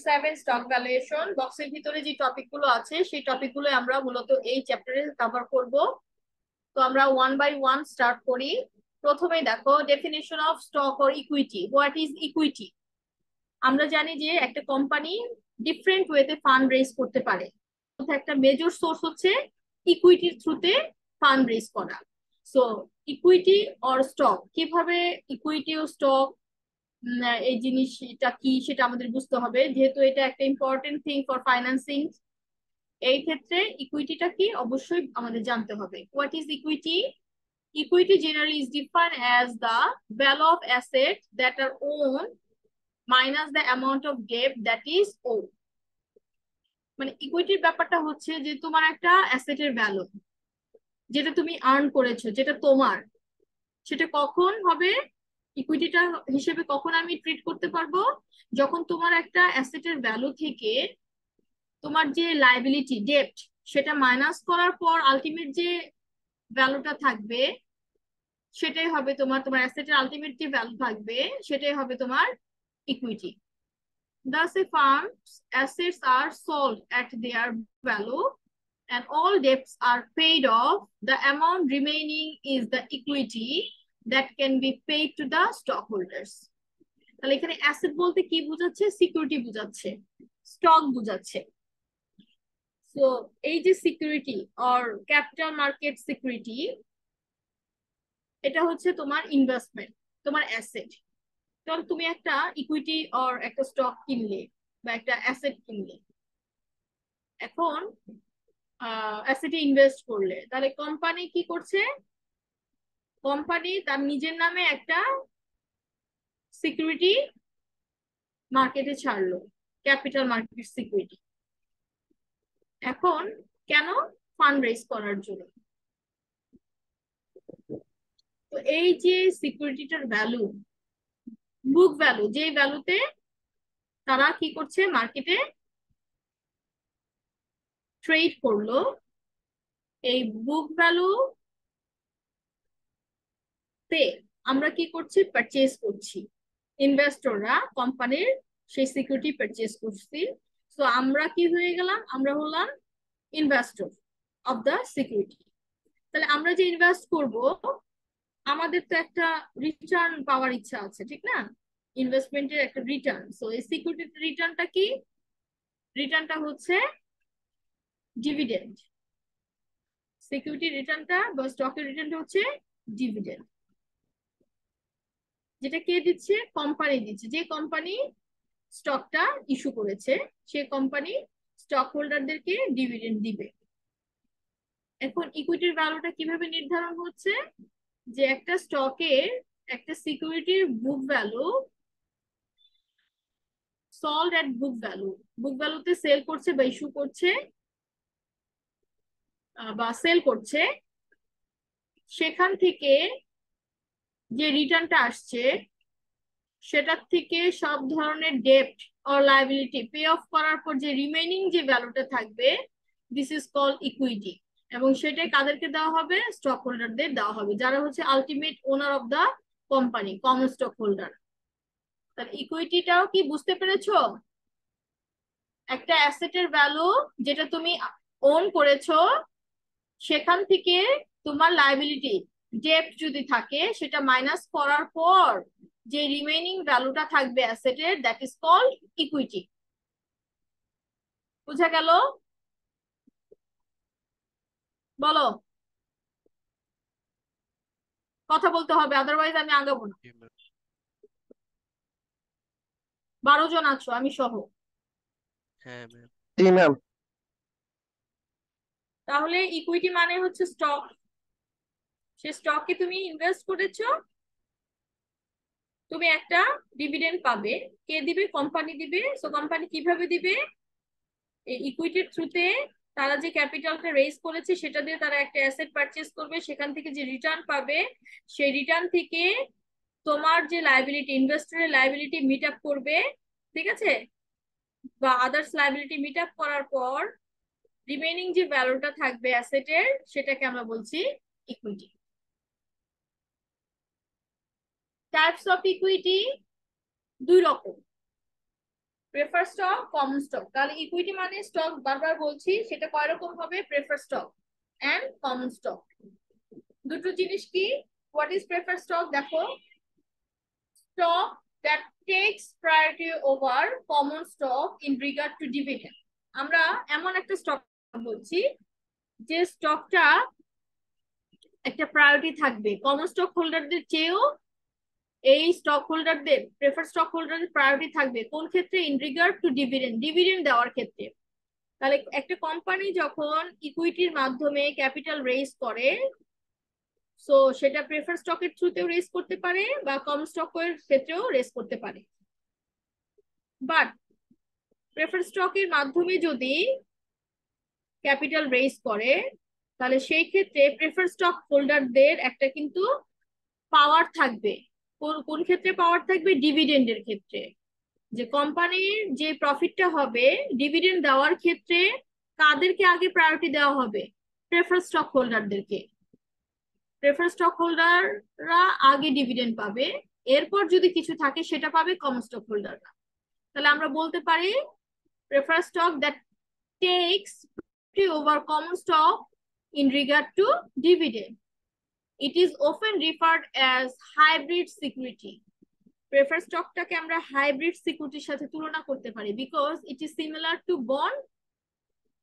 7 stock valuation বক্সের ভিতরে যে টপিকগুলো আছে সেই টপিকগুলো আমরা মূলত এই চ্যাপ্টারে কভার করব। তো আমরা ওয়ান বাই ওয়ান স্টার্ট করি। প্রথমেই দেখো definition of stock or equity. What is equity? আমরা জানি যে একটা কোম্পানি ডিফারেন্ট ওয়েতে ফান্ড রেজ করতে পারে। একটা মেজর সোর্স হচ্ছে ইকুইটির থ্রুতে ফান্ড রেজ করা। সো ইকুইটি অর স্টক, কিভাবে ইকুইটি ও স্টক এই জিনিসটা কি সেটা আমাদের বুঝতে হবে, যেহেতু এটা একটা ইম্পর্টেন্ট থিং ফর ফাইন্যান্সিং। এই ক্ষেত্রে ইকুইটিটা কি অবশ্যই আমাদের জানতে হবে। What is equity? Equity generally is defined as the value of assets that are owned minus the amount of debt that is owed. মানে ইকুইটির ব্যাপারটা হচ্ছে যে তোমার একটা অ্যাসেটের ভ্যালু, যেটা তুমি আর্ন করেছো, যেটা তোমার, সেটা কখন হবে ইকুইটিটা হিসেবে, কখন আমি ট্রিট করতে পারবো? যখন তোমার একটা অ্যাসেটের ভ্যালু থেকে তোমার যে লাইবিলিটি ডেপ্ট সেটা মাইনাস করার পর আলটিমেট যে ভ্যালুটা থাকবে সেটাই হবে তোমার তোমার অ্যাসেটের আলটিমেট যে ভ্যালু থাকবে সেটাই হবে তোমার equity. Thus a firm's assets are sold at their value and all debts are paid off. The amount remaining is the equity that can be paid to the stockholders. তাহলে এখানে asset বলতে কি বোঝাচ্ছে? Security বোঝাচ্ছে, stock বোঝাচ্ছে। So এই যে security or capital market security, এটা হচ্ছে তোমার ইনভেস্টমেন্ট, তোমার অ্যাসেট। কারণ তুমি একটা ইকুইটি অর একটা স্টক কিনলে বা একটা অ্যাসেট কিনলে, এখন অ্যাসেটে ইনভেস্ট করলে, তাহলে কোম্পানি কি করছে? কোম্পানি তার নিজের নামে একটা সিকিউরিটি মার্কেটে ছাড়লো, ক্যাপিটাল মার্কেট সিকিউরিটি। এখন কেন? ফান্ড রেজ করার জন্য। তো এই যে সিকিউরিটিটার ভ্যালু, বুক ভ্যালু, যে ভ্যালুতে তারা কি করছে মার্কেটে ট্রেড করলো, এই বুক ভ্যালু তে আমরা কি করছি? পারচেজ করছি। ইনভেস্টররা কোম্পানির সেই সিকিউরিটি পারচেজ করছি। তো আমরা কি হয়ে গেলাম? আমরা হলাম ইনভেস্টর অফ দ্য সিকিউরিটি। তাহলে আমরা যে ইনভেস্ট করব, আমাদের তো একটা রিটার্ন পাওয়ার ইচ্ছা আছে, ঠিক না? ইনভেস্টমেন্টের একটা রিটার্ন। সো এই সিকিউরিটির রিটার্নটা কি? রিটার্নটা হচ্ছে ডিভিডেন্ড। সিকিউরিটি রিটার্নটা বা স্টকের রিটার্নটা হচ্ছে ডিভিডেন্ড, যেটা কে দিচ্ছে? কোম্পানি দিচ্ছে। যে কোম্পানি স্টকটা ইস্যু করেছে সে কোম্পানি স্টক হোল্ডারদেরকে ডিভিডেন্ড দিবে। এখন ইকুইটির ভ্যালুটা কিভাবে নির্ধারণ হচ্ছে? যে একটা স্টকের, একটা সিকিউরিটির বুক ভ্যালু সল্ড এট বুক ভ্যালু, বুক ভ্যালুতে সেল করছে বা ইস্যু করছে বা সেল করছে, সেখান থেকে যে রিটার্নটা আসছে সেটার থেকে সব ধরনের ডেপ্ট অর লায়াবিলিটি পে অফ করার পর যে রিমেইনিং যে ভ্যালুটা থাকবে, দিস ইজ কল্ড ইকুইটি। এবং সেটাই কাদেরকে দেওয়া হবে? স্টক হোল্ডারদের দেওয়া হবে, যারা হচ্ছে ultimate owner of the company, common stock holder. তাহলে ইকুইটিটাও কি বুঝতে পেরেছো? একটা অ্যাসেটের ভ্যালু যেটা তুমি ওন করেছো, সেখান থেকে তোমার লায়াবিলিটি ডেপ্ট যদি থাকে সেটা মাইনাস করার পর যে রিমেইনিং ভ্যালুটা থাকবে অ্যাসেটের, দ্যাট ইজ কল্ড ইকুইটি। বুঝা গেল? বলো, কথা বলতে হবে, আদারওয়াইজ আমি আগাবো না। 12 জন আছো, আমি সহ। হ্যাঁ ম্যাম। জি ম্যাম। তাহলে ইকুইটি মানে হচ্ছে স্টক। সে স্টকে তুমি ইনভেস্ট করেছো, তুমি একটা ডিভিডেন্ড পাবে। কে দিবে? কোম্পানি দিবে। সো কোম্পানি কিভাবে দিবে? এই ইকুইটির থ্রুতে তারা যে ক্যাপিটালটা রেজ করেছে সেটা দিয়ে তারা একটা অ্যাসেট পারচেজ করবে, সেখান থেকে যে রিটার্ন পাবে সেই রিটার্ন থেকে তোমার যে লায়াবিলিটি, ইনভেস্টরের লায়াবিলিটি মিট আপ করবে, ঠিক আছে, বা আদার্স লায়াবিলিটি মিট আপ করার পর রিমেইনিং যে ভ্যালুটা থাকবে অ্যাসেটের, সেটাকে আমরা বলছি ইকুইটি। টাইপস অফ ইকুইটি দুই রকম। Prefer stock, common stock. তাহলে ইকুইটি মানে স্টক, বারবার বলছি, সেটা কয় রকম হবে? Prefer stock and common stock. দুটো জিনিস কি? What is prefer stock? দেখো, stock that takes priority over common stock in regard to dividend. আমরা এমন একটা স্টক বলছি যে স্টকটা একটা প্রায়োরিটি থাকবে কমন স্টক হোল্ডারদের চেয়েও। এই স্টক হোল্ডারদের, প্রেফার স্টক হোল্ডারদের প্রায়োরিটি থাকবে কোন ক্ষেত্রে? In regard to dividend, dividend দেওয়ার ক্ষেত্রে। তাহলে একটা কোম্পানি যখন ইকুইটির মাধ্যমে ক্যাপিটাল রেজ করে, সো সেটা প্রেফার স্টকের থ্রুতেও রেজ করতে পারে বা কমন স্টকের ক্ষেত্রেও রেজ করতে পারে। বাট প্রেফার স্টকের মাধ্যমে যদি ক্যাপিটাল রেজ করে, তাহলে সেই ক্ষেত্রে প্রেফার স্টক হোল্ডারদের একটা কিন্তু পাওয়ার থাকবে। কোন ক্ষেত্রে পাওয়ার থাকবে? ডিভিডেন্ডের ক্ষেত্রে। যে কোম্পানির যে প্রফিটটা হবে, ডিভিডেন্ড দেওয়ার ক্ষেত্রে কাদেরকে আগে প্রায়োরিটি দেওয়া হবে? প্রেফার স্টক হোল্ডারদেরকে। প্রেফার স্টক হোল্ডাররা আগে ডিভিডেন্ড পাবে, এরপর যদি কিছু থাকে সেটা পাবে কমন স্টক হোল্ডাররা। তাহলে আমরা বলতে পারি prefer stock that takes over common stock in regard to dividend. It is often referred as hybrid security. Preferred stockটাকে আমরা হাইব্রিড সিকিউরিটির সাথে তুলনা করতে পারি because it is similar to bond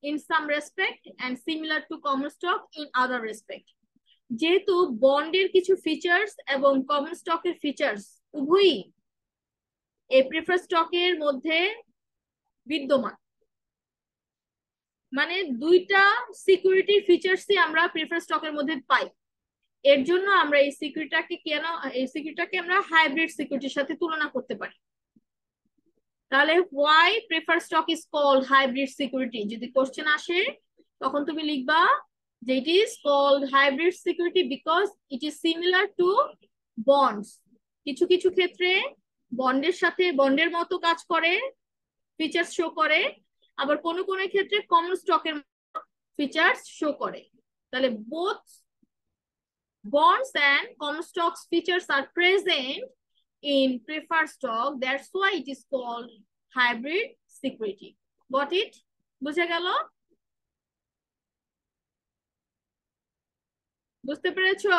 in some respect and similar to common stock in other respect. যেহেতু বন্ডের কিছু features এবং কমন স্টকের ফিচার্স উভয়ই এই প্রেফার স্টকের মধ্যে বিদ্যমান, মানে দুইটা সিকিউরিটি ফিচার্সই আমরা প্রেফার স্টকের মধ্যে পাই। এর জন্য আমরা এই সিকিউরিটিটাকে আমরা হাইব্রিড সিকিউরিটির সাথে তুলনা করতে পারি। তাহলে why prefer stock is called hybrid security? যদি কোশ্চেন আসে তখন তুমি লিখবা যে it is called hybrid security because it is similar to bonds. কিছু কিছু ক্ষেত্রে বন্ডের সাথে বন্ডের মতো কাজ করে, ফিচার্স শো করে, আবার কোন কোন ক্ষেত্রে কমন স্টকের ফিচার্স শো করে। তাহলে both bonds and common stocks features are present in preferred stock. That's why it is called hybrid security. Got it? বুঝে গেল? বুঝতে পেরেছো?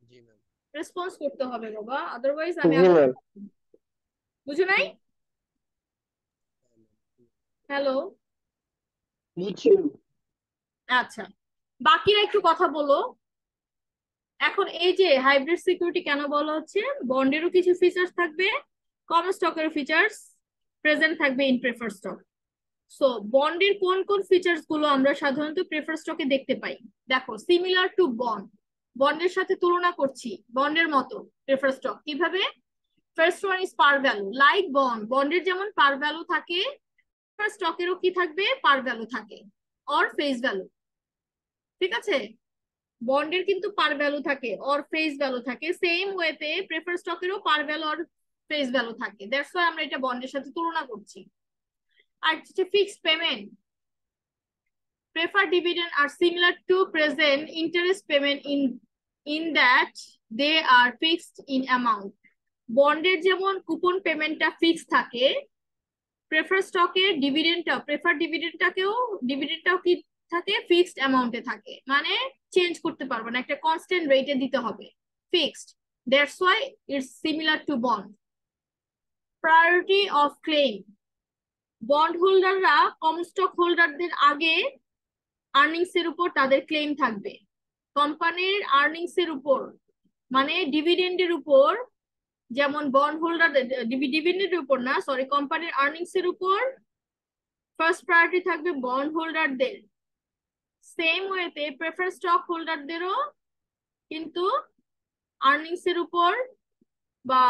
জি ম্যাম। রেসপন্স করতে হবে বাবা, আদারওয়াইজ আমি জি ম্যাম। বুঝে নাই। হ্যালো, বুঝছি। আচ্ছা, বাকিরা একটু কথা বলো। এখন এই যে হাইব্রিড সিকিউরিটি কেন বলা হচ্ছে? বন্ডেরও কিছু ফিচার্স থাকবে, কমন স্টকের ফিচার্স প্রেজেন্ট থাকবে ইন প্রেফার স্টক। সো বন্ডের কোন কোন ফিচার্স গুলো আমরা সাধারণত প্রেফার স্টকে দেখতে পাই? দেখো, সিমিলার টু বন্ড, বন্ডের সাথে তুলনা করছি, বন্ডের মতো প্রেফার স্টক কিভাবে? First one is par value, like bond, বন্ডের যেমন পার ভ্যালু থাকে, স্টকেরও কি থাকবে? পার ভ্যালু থাকে, অর ফেস ভ্যালু। ঠিক আছে, বন্ডের কিন্তু পার ভ্যালু থাকে অর ফেস ভ্যালু থাকে, সেম ওয়েতে প্রেফার স্টকেরও par value or face value থাকে। দ্যাটস ওয়াই আমরা এটা বন্ডের সাথে তুলনা করছি। আর হচ্ছে fixed payment, preferred dividend are similar to present interest payment in that they are fixed in amount. বন্ডের যেমন কুপন পেমেন্টটা ফিক্স থাকে, প্রেফার স্টকের ডিভিডেন্ডটাও কি থাকে? ফিক্সড অ্যামাউন্টে থাকে, মানে চেঞ্জ করতে পারবে না, একটা কনস্ট্যান্ট রেটে দিতে হবে, fixed. That's why it's similar to bond. Priority of clans, bond হোল্ডাররা কমন স্টক হোল্ডারদের আগে আর্নিংস এর উপর তাদের ক্লেম থাকবে। কোম্পানির আর্নিংস এর উপর, মানে ডিভিডেন্ডের উপর, যেমন বন্ড হোল্ডার ডিভিডেন্ডের উপর না, সরি, কোম্পানির আর্নিংস এর উপর ফার্স্ট প্রায়োরিটি থাকবে বন্ড হোল্ডারদের। সেম ওয়েতে প্রেফার স্টক হোল্ডারদেরও কিন্তু আর্নিংস এর উপর, বা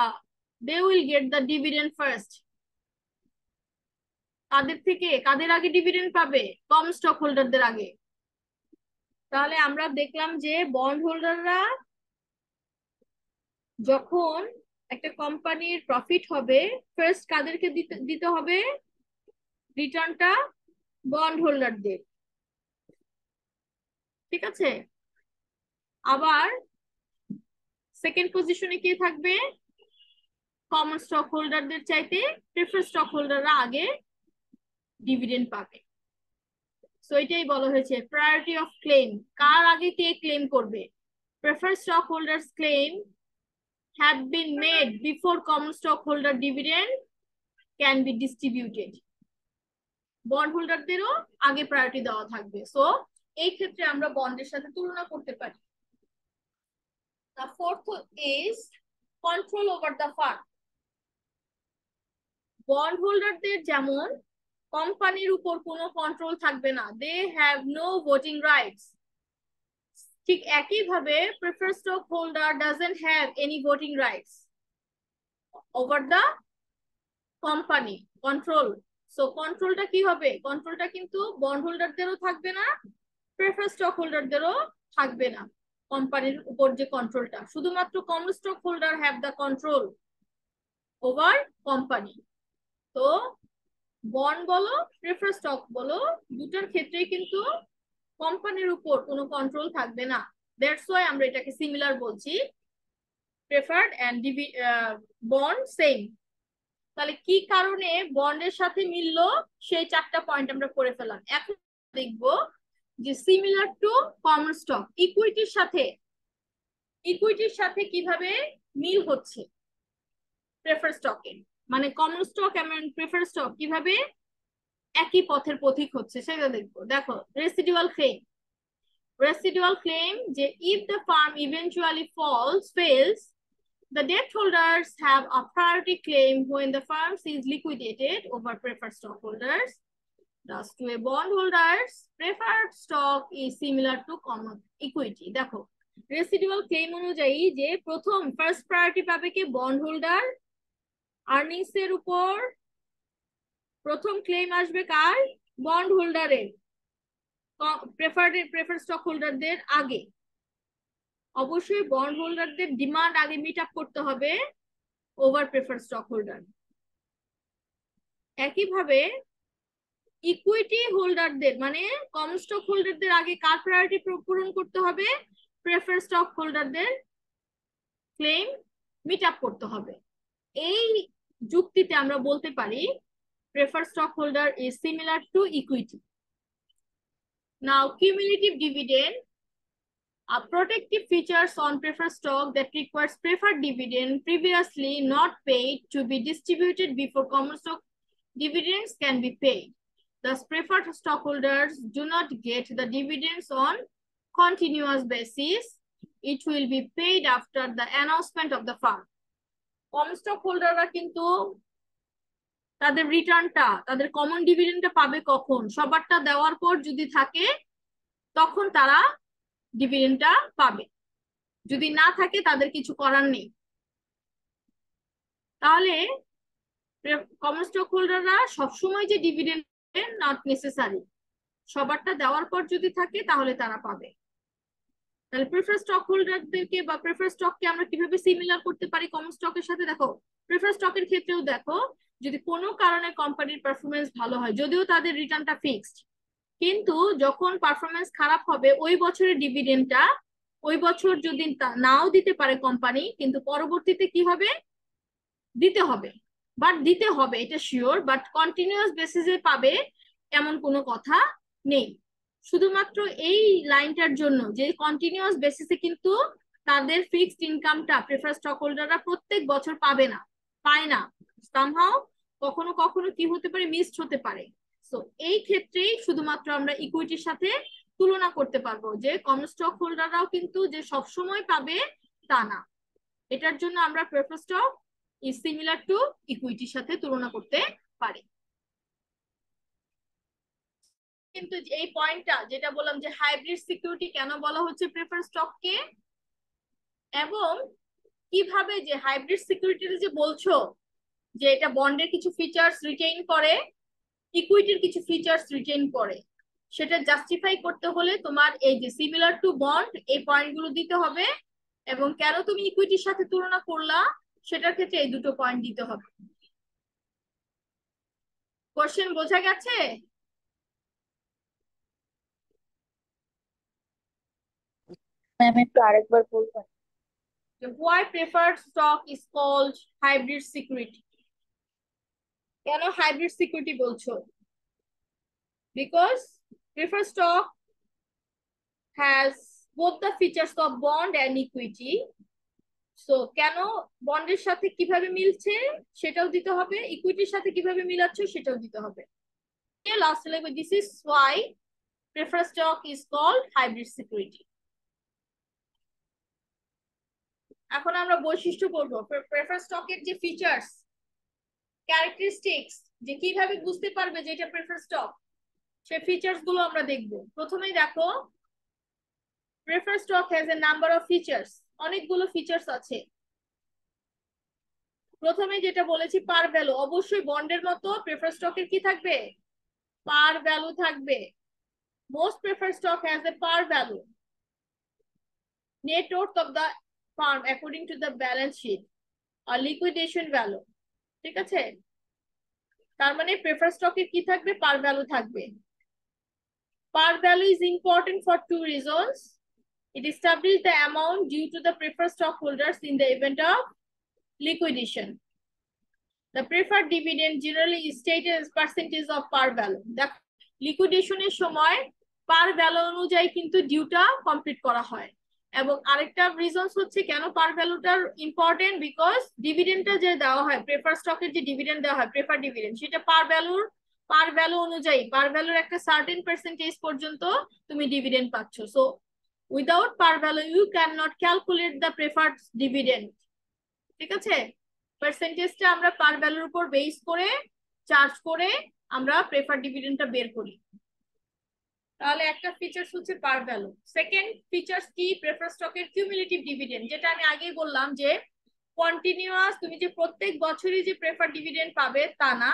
they will get the dividend first. কাদের আগে ডিভিডেন্ড পাবে? কমন স্টক হোল্ডারদের আগে। তাহলে আমরা দেখলাম যে বন্ড হোল্ডাররা যখন একটা কোম্পানির প্রফিট হবে, ফার্স্ট কাদেরকে দিতে হবে রিটার্নটা? বন্ড হোল্ডারদের। ঠিক আছে, আবার সেকেন্ড পজিশনে কে থাকবে? কমন স্টক হোল্ডারদের চাইতে প্রেফারেন্স স্টক হোল্ডাররা আগে ডিভিডেন্ড পাবে। সো এটাই বলা হয়েছে প্রায়োরিটি অফ ক্লেম, কার আগে কে ক্লেম করবে। Preference stock holders claim have been made before common stockholder dividend can be distributed. Bond হোল্ডারদেরও আগে প্রায়োরিটি দেওয়া থাকবে। সো এই ক্ষেত্রে আমরা বন্ডের সাথে তুলনা করতে পারি। The fourth is control over the fund. Bond হোল্ডারদের যেমন কোম্পানির উপর কোনো কন্ট্রোল থাকবে না, they have no voting rights, ঠিক একইভাবে preference stock holder doesn't have any voting rights over the company control. So কন্ট্রোলটা কি হবে, কন্ট্রোলটা কিন্তু বন্ড হোল্ডারদেরও থাকবে না, প্রেফারেন্স স্টক হোল্ডারদেরও থাকবে না। কোম্পানির উপর যে কন্ট্রোলটা, শুধুমাত্র common stock holder have the control over company. তো বন্ড বলো প্রেফারেন্স স্টক বলো দুটার ক্ষেত্রেই কিন্তু কোম্পানির উপর কোনো কন্ট্রোল থাকবে না। দ্যাটস ওয়াই আমরা এটাকে সিমিলার বলছি, প্রেফার্ড এন্ড বন্ড সেম। তাহলে কি কারণে বন্ডের সাথে মিললো সেই চারটা পয়েন্ট আমরা করে ফেলাম। এখন দেখবো যে সিমিলার টু কমন স্টক, ইকুইটির সাথে কিভাবে মিল হচ্ছে প্রেফারেন্স স্টকে, মানে কমন স্টক এবং প্রেফারেন্স স্টক কিভাবে একই পথের পথিক হচ্ছে সেটা দেখবো। দেখো রেসিডুয়াল ক্লেম যে if the firm eventually fails, the debt holders have a priority claim when the firm is liquidated over preferred stockholders. Thus, to a bondholders, preferred stock is similar to common equity. দেখো residual claim অনুযায়ী যে প্রথম first priority পাবে কি bond holder, earnings এর উপর প্রথম claim আসবে কার, বন্ড হোল্ডারের, প্রেফারেড স্টক হোল্ডারদের আগে। অবশ্যই বন্ড হোল্ডারদের ডিমান্ড আগে মিট আপ করতে হবে ওভার প্রেফারেড স্টক হোল্ডার। একইভাবে ইকুইটি হোল্ডারদের মানে কমন স্টক হোল্ডারদের আগে কার প্রায়োরিটি পূরণ করতে হবে, প্রেফারেড স্টক হোল্ডারদের ক্লেম মিট আপ করতে হবে। এই যুক্তিতে আমরা বলতে পারি preferred stockholder is similar to equity. Now, cumulative dividend, protective features on preferred stock that requires preferred dividend previously not paid to be distributed before common stock dividends can be paid. Thus, preferred stockholders do not get the dividends on continuous basis. It will be paid after the announcement of the firm. Common stockholderরা কিন্তু তাদের রিটার্নটা, তাদের common ডিভিডেন্ডটা পাবে কখন, সবারটা দেওয়ার পর যদি থাকে তখন তারা ডিভিডেন্ডটা পাবে, যদি না থাকে তাদের কিছু করার নেই। তাহলে কমন স্টক হোল্ডাররা সবসময় যে ডিভিডেন্ড নট নেসেসারি, সবারটা দেওয়ার পর যদি থাকে তাহলে তারা পাবে। তাহলে প্রেফারেন্স স্টক হোল্ডারদেরকে বা প্রেফারেন্স স্টককে আমরা কিভাবে সিমিলার করতে পারি কমন স্টকের সাথে। দেখো প্রেফারেন্স স্টকের ক্ষেত্রেও দেখো যদি কোনো কারণে কোম্পানির পারফরমেন্স ভালো হয়, যদিও তাদের রিটার্নটা ফিক্সড, কিন্তু যখন পারফরমেন্স খারাপ হবে ওই বছরের ডিভিডেন্ডটা ওই বছর যদি নাও দিতে পারে কোম্পানি, কিন্তু পরবর্তীতে কি হবে, দিতে হবে, এটা শিওর, বাট কন্টিনিউয়াস বেসিসে পাবে এমন কোনো কথা নেই। শুধুমাত্র এই লাইনটার জন্য যে কন্টিনিউয়াস বেসিসে কিন্তু তাদের ফিক্সড ইনকামটা প্রেফারেন্স স্টক হোল্ডাররা প্রত্যেক বছর পায় না, সামহাও কখনো কখনো কি হতে পারে, মিসড হতে পারে। সো এই ক্ষেত্রেই শুধুমাত্র আমরা ইকুইটির সাথে তুলনা করতে পারবো যে কমন স্টক হোল্ডাররাও কিন্তু যে সবসময় পাবে তা না। এটার জন্য আমরা preference stock is similar to ইকুইটির সাথে তুলনা করতে পারি। কিন্তু এই পয়েন্টটা যেটা বললাম যে হাইব্রিড সিকিউরিটি কেন বলা হচ্ছে প্রেফারেন্স স্টককে, এবং কিভাবে যে হাইব্রিড সিকিউরিটি যে বলছো যে এটা বন্ডের কিছু ফিচার্স রিটেইন করে, ইকুইটির কিছু ফিচার্স রিটেইন করে, সেটা জাস্টিফাই করতে হলে তোমার এই যে সিমিলার টু বন্ড এই পয়েন্টগুলো দিতে হবে, এবং কেন তুমি ইকুইটির সাথে তুলনা করলা সেটার ক্ষেত্রে এই দুটো পয়েন্ট দিতে হবে। কোশ্চেন বোঝা গেছে? ম্যাম একটু আরেকবার বলবেন? why preferred stock is called hybrid security? কেন হাইব্রিড সিকিউরিটি বলছো? Because preferred stock has both the features of bond and equity. So কেন বন্ডের সাথে কিভাবে মিলছে সেটাও দিতে হবে, ইকুইটির সাথে কিভাবে মিলাচ্ছ সেটাও দিতে হবে। লাস্ট লিখবে this is Y preferred stock is called hybrid security. এখন আমরা বৈশিষ্ট্য পড়বো। প্রেফারেন্স স্টকের যে ফিচার্স, ক্যারেক্টারিস্টিক্স, যে কিভাবে বুঝতে পারবে যে এটা প্রেফারেন্স স্টক, সেই ফিচার্স গুলো আমরা দেখব। প্রথমেই দেখো, preference stock has a number of features, অনেকগুলো ফিচার্স আছে। প্রথমে যেটা বলেছি পার ভ্যালু, অবশ্যই বন্ডের মতো প্রেফারেন্স স্টকের কি থাকবে? পার ভ্যালু থাকবে। Most preference stock has a par value, net worth of the firm according to the balance sheet or liquidation value, ঠিক আছে? তার মানে প্রেফারেন্স স্টকের কি থাকবে? পার ভ্যালু থাকবে। Par value is important for two reasons. It establishes the amount due to the preferred stockholders in the event of liquidation. The preferred dividend generally is stated as percentage of par value. The liquidation এর সময় par value অনুযায়ী কিন্তু ডিউটা complete করা হয়। এবং আরেকটা reasons হচ্ছে কেন পার ভ্যালুটার ইম্পর্টেন্ট, বিকজ ডিভিডেন্ডটা যে দেওয়া হয়, প্রেফার স্টকের যে ডিভিডেন্ড দেওয়া হয়, প্রেফার ডিভিডেন্ড, সেটা পার ভ্যালু অনুযায়ী, পার ভ্যালুর একটা সার্টেন পার্সেন্টেজ পর্যন্ত তুমি ডিভিডেন্ড পাচ্ছ। So without par value you can not calculate the preferred dividend, ঠিক আছে? পার্সেন্টেজটা আমরা পার ভ্যালুর উপর বেস করে চার্জ করে আমরা প্রেফার ডিভিডেন্ডটা বের করি। তাহলে একটা ফিচার্স হচ্ছে পার ভ্যালু। সেকেন্ড ফিচার্স কি? প্রেফার স্টকের কিউমুলেটিভ ডিভিডেন্ড, যেটা আমি আগেই বললাম যে কন্টিনিউয়াস তুমি যে প্রত্যেক বছরই যে প্রেফার ডিভিডেন্ড পাবে তা না,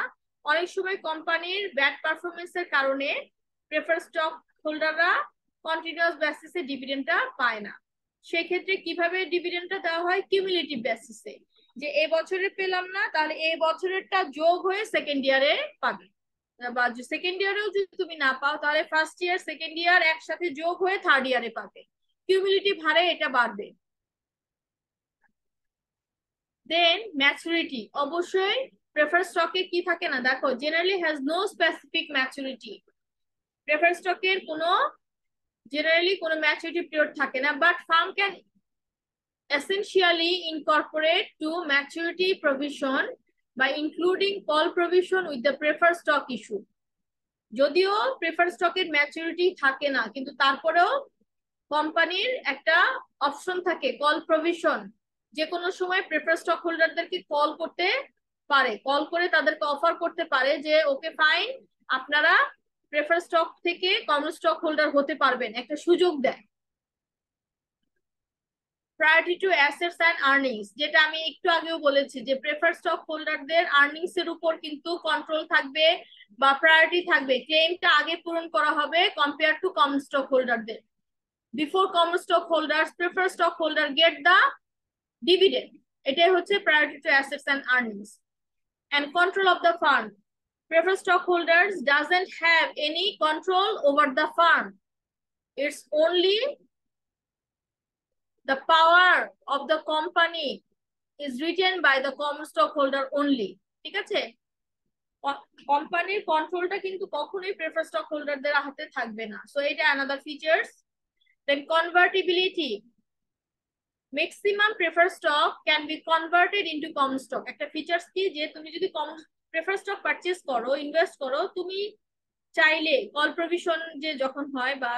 অনেক সময় কোম্পানির ব্যাড পারফরমেন্সের কারণে প্রেফার স্টক হোল্ডাররা কন্টিনিউয়াস বেসিসে ডিভিডেন্ডটা পায় না। সেক্ষেত্রে কিভাবে ডিভিডেন্ডটা দেওয়া হয়? কিউমুলেটিভ বেসিসে, যে এই বছরে পেলাম না, তাহলে এই বছরেরটা যোগ হয়ে সেকেন্ড ইয়ারে পাবে, বা সেকেন্ড ইয়ারেও যদি তুমি না পাও তাহলে ফার্স্ট ইয়ার সেকেন্ড ইয়ার একসাথে যোগ হয়ে থার্ড ইয়ারে পাবে। কিউমুলেটিভ হারে এটা বাড়বে। দেন ম্যাচুরিটি, অবশ্যই প্রেফার স্টকে কি থাকে না, দেখো generally has no specific maturity. Prefer স্টকের কোনো জেনারেলি কোনো ম্যাচুরিটি পিরিয়ড থাকে না, but firm can essentially incorporate to maturity provision by including call provision with the preferred stock issue. যদিও প্রেফার স্টকের ম্যাচুরিটি থাকে না, কিন্তু তারপরেও কোম্পানির একটা অপশন থাকে কল প্রভিশন, যে কোনো সময় প্রেফার স্টক হোল্ডারদেরকে কল করতে পারে, কল করে তাদেরকে অফার করতে পারে যে ওকে ফাইন, আপনারা প্রেফার স্টক থেকে কমন স্টক হোল্ডার হতে পারবেন, একটা সুযোগ দেয়। Priority to assets and earnings, যেটা আমি একটু আগেও বলেছি যে প্রেফার স্টক হোল্ডারদের আর্নিংস এর উপর কিন্তু কন্ট্রোল থাকবে বা প্রায়োরিটি থাকবে, ক্লেমটা আগে পূরণ করা হবে কম্পেয়ার টু কমন স্টক হোল্ডারদের। Before common stock holders prefer stock holder get the dividend, এটাই হচ্ছে priority to assets and earnings. And control of the firm, preferred stockholders doesn't have any control over the firm. It's only the power of the company is written by the common stockholder only, ঠিক আছে? কোম্পানির কন্ট্রোলটা কিন্তু কখনোই prefer stock হোল্ডারদের হাতে থাকবে না। So এটা another features. Then convertibility, maximum prefer stock can be converted into common stock. একটা ফিচার্স কি, যে তুমি যদি কমন প্রেফার স্টক পারচেজ করো, ইনভেস্ট করো, তুমি চাইলে কল প্রভিশন যে যখন হয়, বা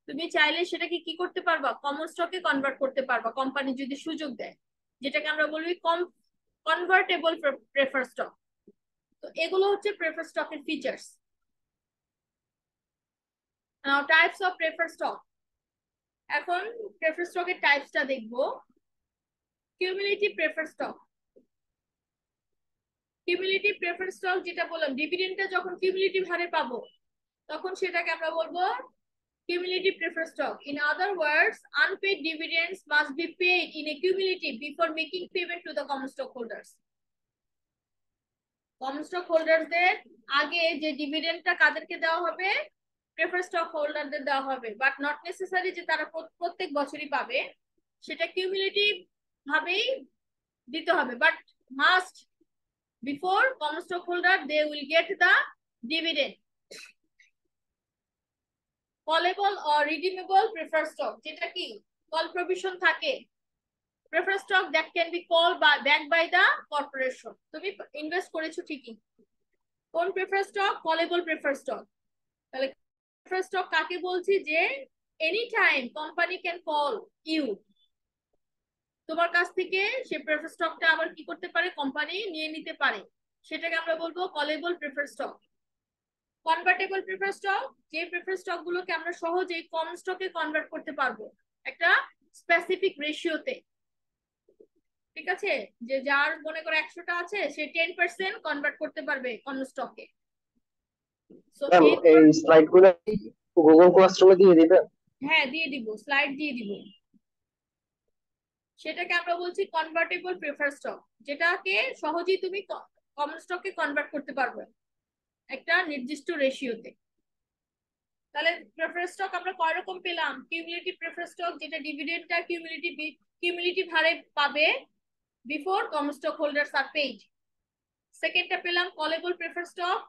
তুমি চাইলে সেটাকে কি করতে পারবা, কমন স্টকে কনভার্ট করতে পারবা কোম্পানি যদি সুযোগ দেয়, যেটাকে আমরা বলি কনভার্টেবল প্রেফার স্টক। তো এগুলো হচ্ছে প্রেফার স্টকের features. Now types of prefer stock. এখন প্রেফার স্টকের টাইপসটা দেখবো। Cumulative prefer stock, cumulative prefer stock যেটা বললাম, ডিভিডেন্ডটা যখন কিউমুলেটিভ হারে পাবো তখন সেটাকে আমরা বলবো cumulative preferred stock. In other words, unpaid dividends must be paid in a cumulative before making payment to the common stockholders. Common stockholdersদের আগে যে ডিভিডেন্ডটা কাদেরকে দেওয়া হবে, প্রেফার স্টক হোল্ডারদের দেওয়া হবে, বাট নট নেসেসারি যে তারা প্রত্যেক বছরই পাবে। সেটা কিউমুলেটিভ ভাবেই দিতে হবে, but must before common stock holder they will get the dividend. Callable or redeemable prefer stock, যেটা কি কল প্রভিশন থাকে, prefer stock that can be call back by the corporation. তুমি ইনভেস্ট করেছো ঠিকই, কোন prefer stock? Callable prefer stock. তাহলে prefer stock কাকে বলছি? যে any time company can call you, তোমার কাছ থেকে সে প্রেফার স্টকটা আবার কি করতে পারে? কোম্পানি নিয়ে নিতে পারে, সেটাকে আমরা বলবো callable prefer stock. Convertible prefer stock, যে প্রেফার স্টক গুলোকে আমরা সহজেই কমন স্টকে কনভার্ট করতে পারবো একটা স্পেসিফিক রেশিওতে, ঠিক আছে? যে যার মনে করো 100টা আছে, সে 10% কনভার্ট করতে পারবে কমন স্টকে। সো ম্যাম এই স্লাইড গুলো গুগল ক্লাসরুমে দিয়ে দিবেন? হ্যাঁ দিয়ে দিব, স্লাইড দিয়ে দিব। সেটাকে আমরা বলছি কনভার্টেবল প্রেফার স্টক, যেটাকে সহজেই তুমি কমন স্টকে কনভার্ট করতে পারবে একটা নির্দিষ্ট রেশিওতে। তাহলে প্রেফারেন্স স্টক আমরা কয় রকম পেলাম? কিউমুলেটিভ প্রেফারেন্স স্টক, যেটা ডিভিডেন্ডটা কিউমুলেটিভ হারে পাবে before common stock holders are paid. সেকেন্ডটা পেলাম callable preference stock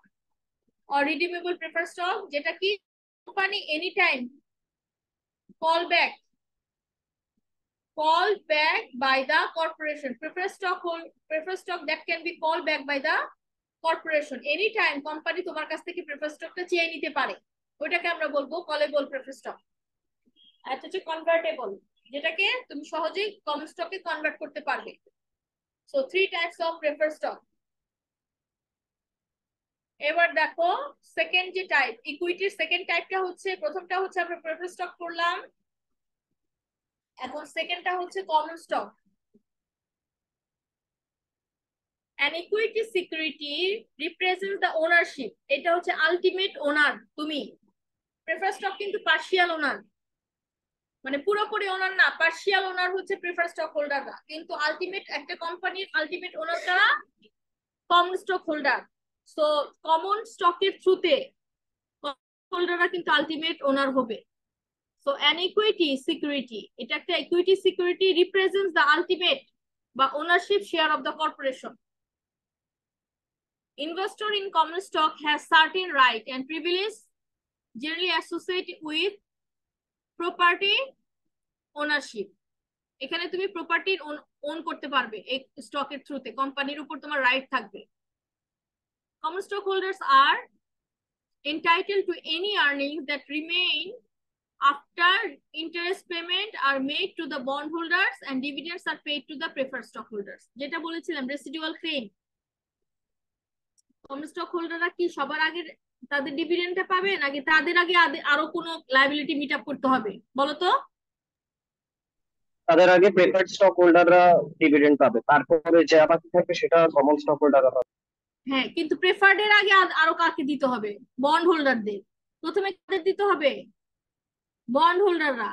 or redeemable preference stock, যেটা কি company any time call back by the corporation. Preferred stock that can be called back by the corporation. Anytime company তোমার কাছ থেকে prefer স্টকটা চেয়ে নিতে পারে, ওটাকে আমরা বলবো কলেবল প্রেফার স্টক। আর হচ্ছে কনভার্টেবল, যেটাকে তুমি সহজেই কমন স্টকে কনভার্ট করতে পারবে। So 3 types of prefer stock. এবার দেখো সেকেন্ড যে টাইপ, ইকুইটির সেকেন্ড টাইপটা হচ্ছে, প্রথমটা হচ্ছে আমরা প্রেফার স্টক করলাম, এখন সেকেন্ডটা হচ্ছে common stock. An equity security represents the ownership, এটা হচ্ছে আলটিমেট ওনার তুমি। প্রেফার স্টক কিন্তু পার্শিয়াল ওনার, মানে পুরোপুরি ওনার না, পার্শিয়াল ওনার হচ্ছে প্রেফার স্টক হোল্ডাররা, কিন্তু আলটিমেট একটা কোম্পানির আলটিমেট ওনার কারা? Common stock holder. So common স্টকের থ্রুতে হোল্ডাররা কিন্তু আলটিমেট ওনার হবে। সো অ্যান ইকুইটি সিকিউরিটি, এটা একটা equity security represents the ultimate বা ownership share of the corporation. Investor in common stock has certain right and privilege generally associated with property ownership. এখানে তুমি প্রপার্টি ওন করতে পারবে এই স্টকের থ্রুতে, কোম্পানির উপর তোমার রাইট থাকবে। Common stockholders are entitled to any earnings that remain after interest payment are made to the bondholders and dividends are paid to the preferred stockholders. যেটা বলেছিলাম রেসিডুয়াল ক্লেম, কমন স্টক হোল্ডাররা কি সবার আগে তাদের ডিভিডেন্ডটা পাবে, নাকি তাদের আগে আরো কোনো লায়াবিলিটি মিট আপ করতে হবে বলো তো? তাদের আগে প্রেফার্ড স্টক হোল্ডাররা ডিভিডেন্ড পাবে, তারপরে যে বাকি থাকবে সেটা কমন স্টক হোল্ডাররা পাবে। হ্যাঁ, কিন্তু প্রেফার্ড এর আগে আরো কাকে দিতে হবে? বন্ড হোল্ডারদের। প্রথমে কাদের দিতে হবে? বন্ড হোল্ডাররা।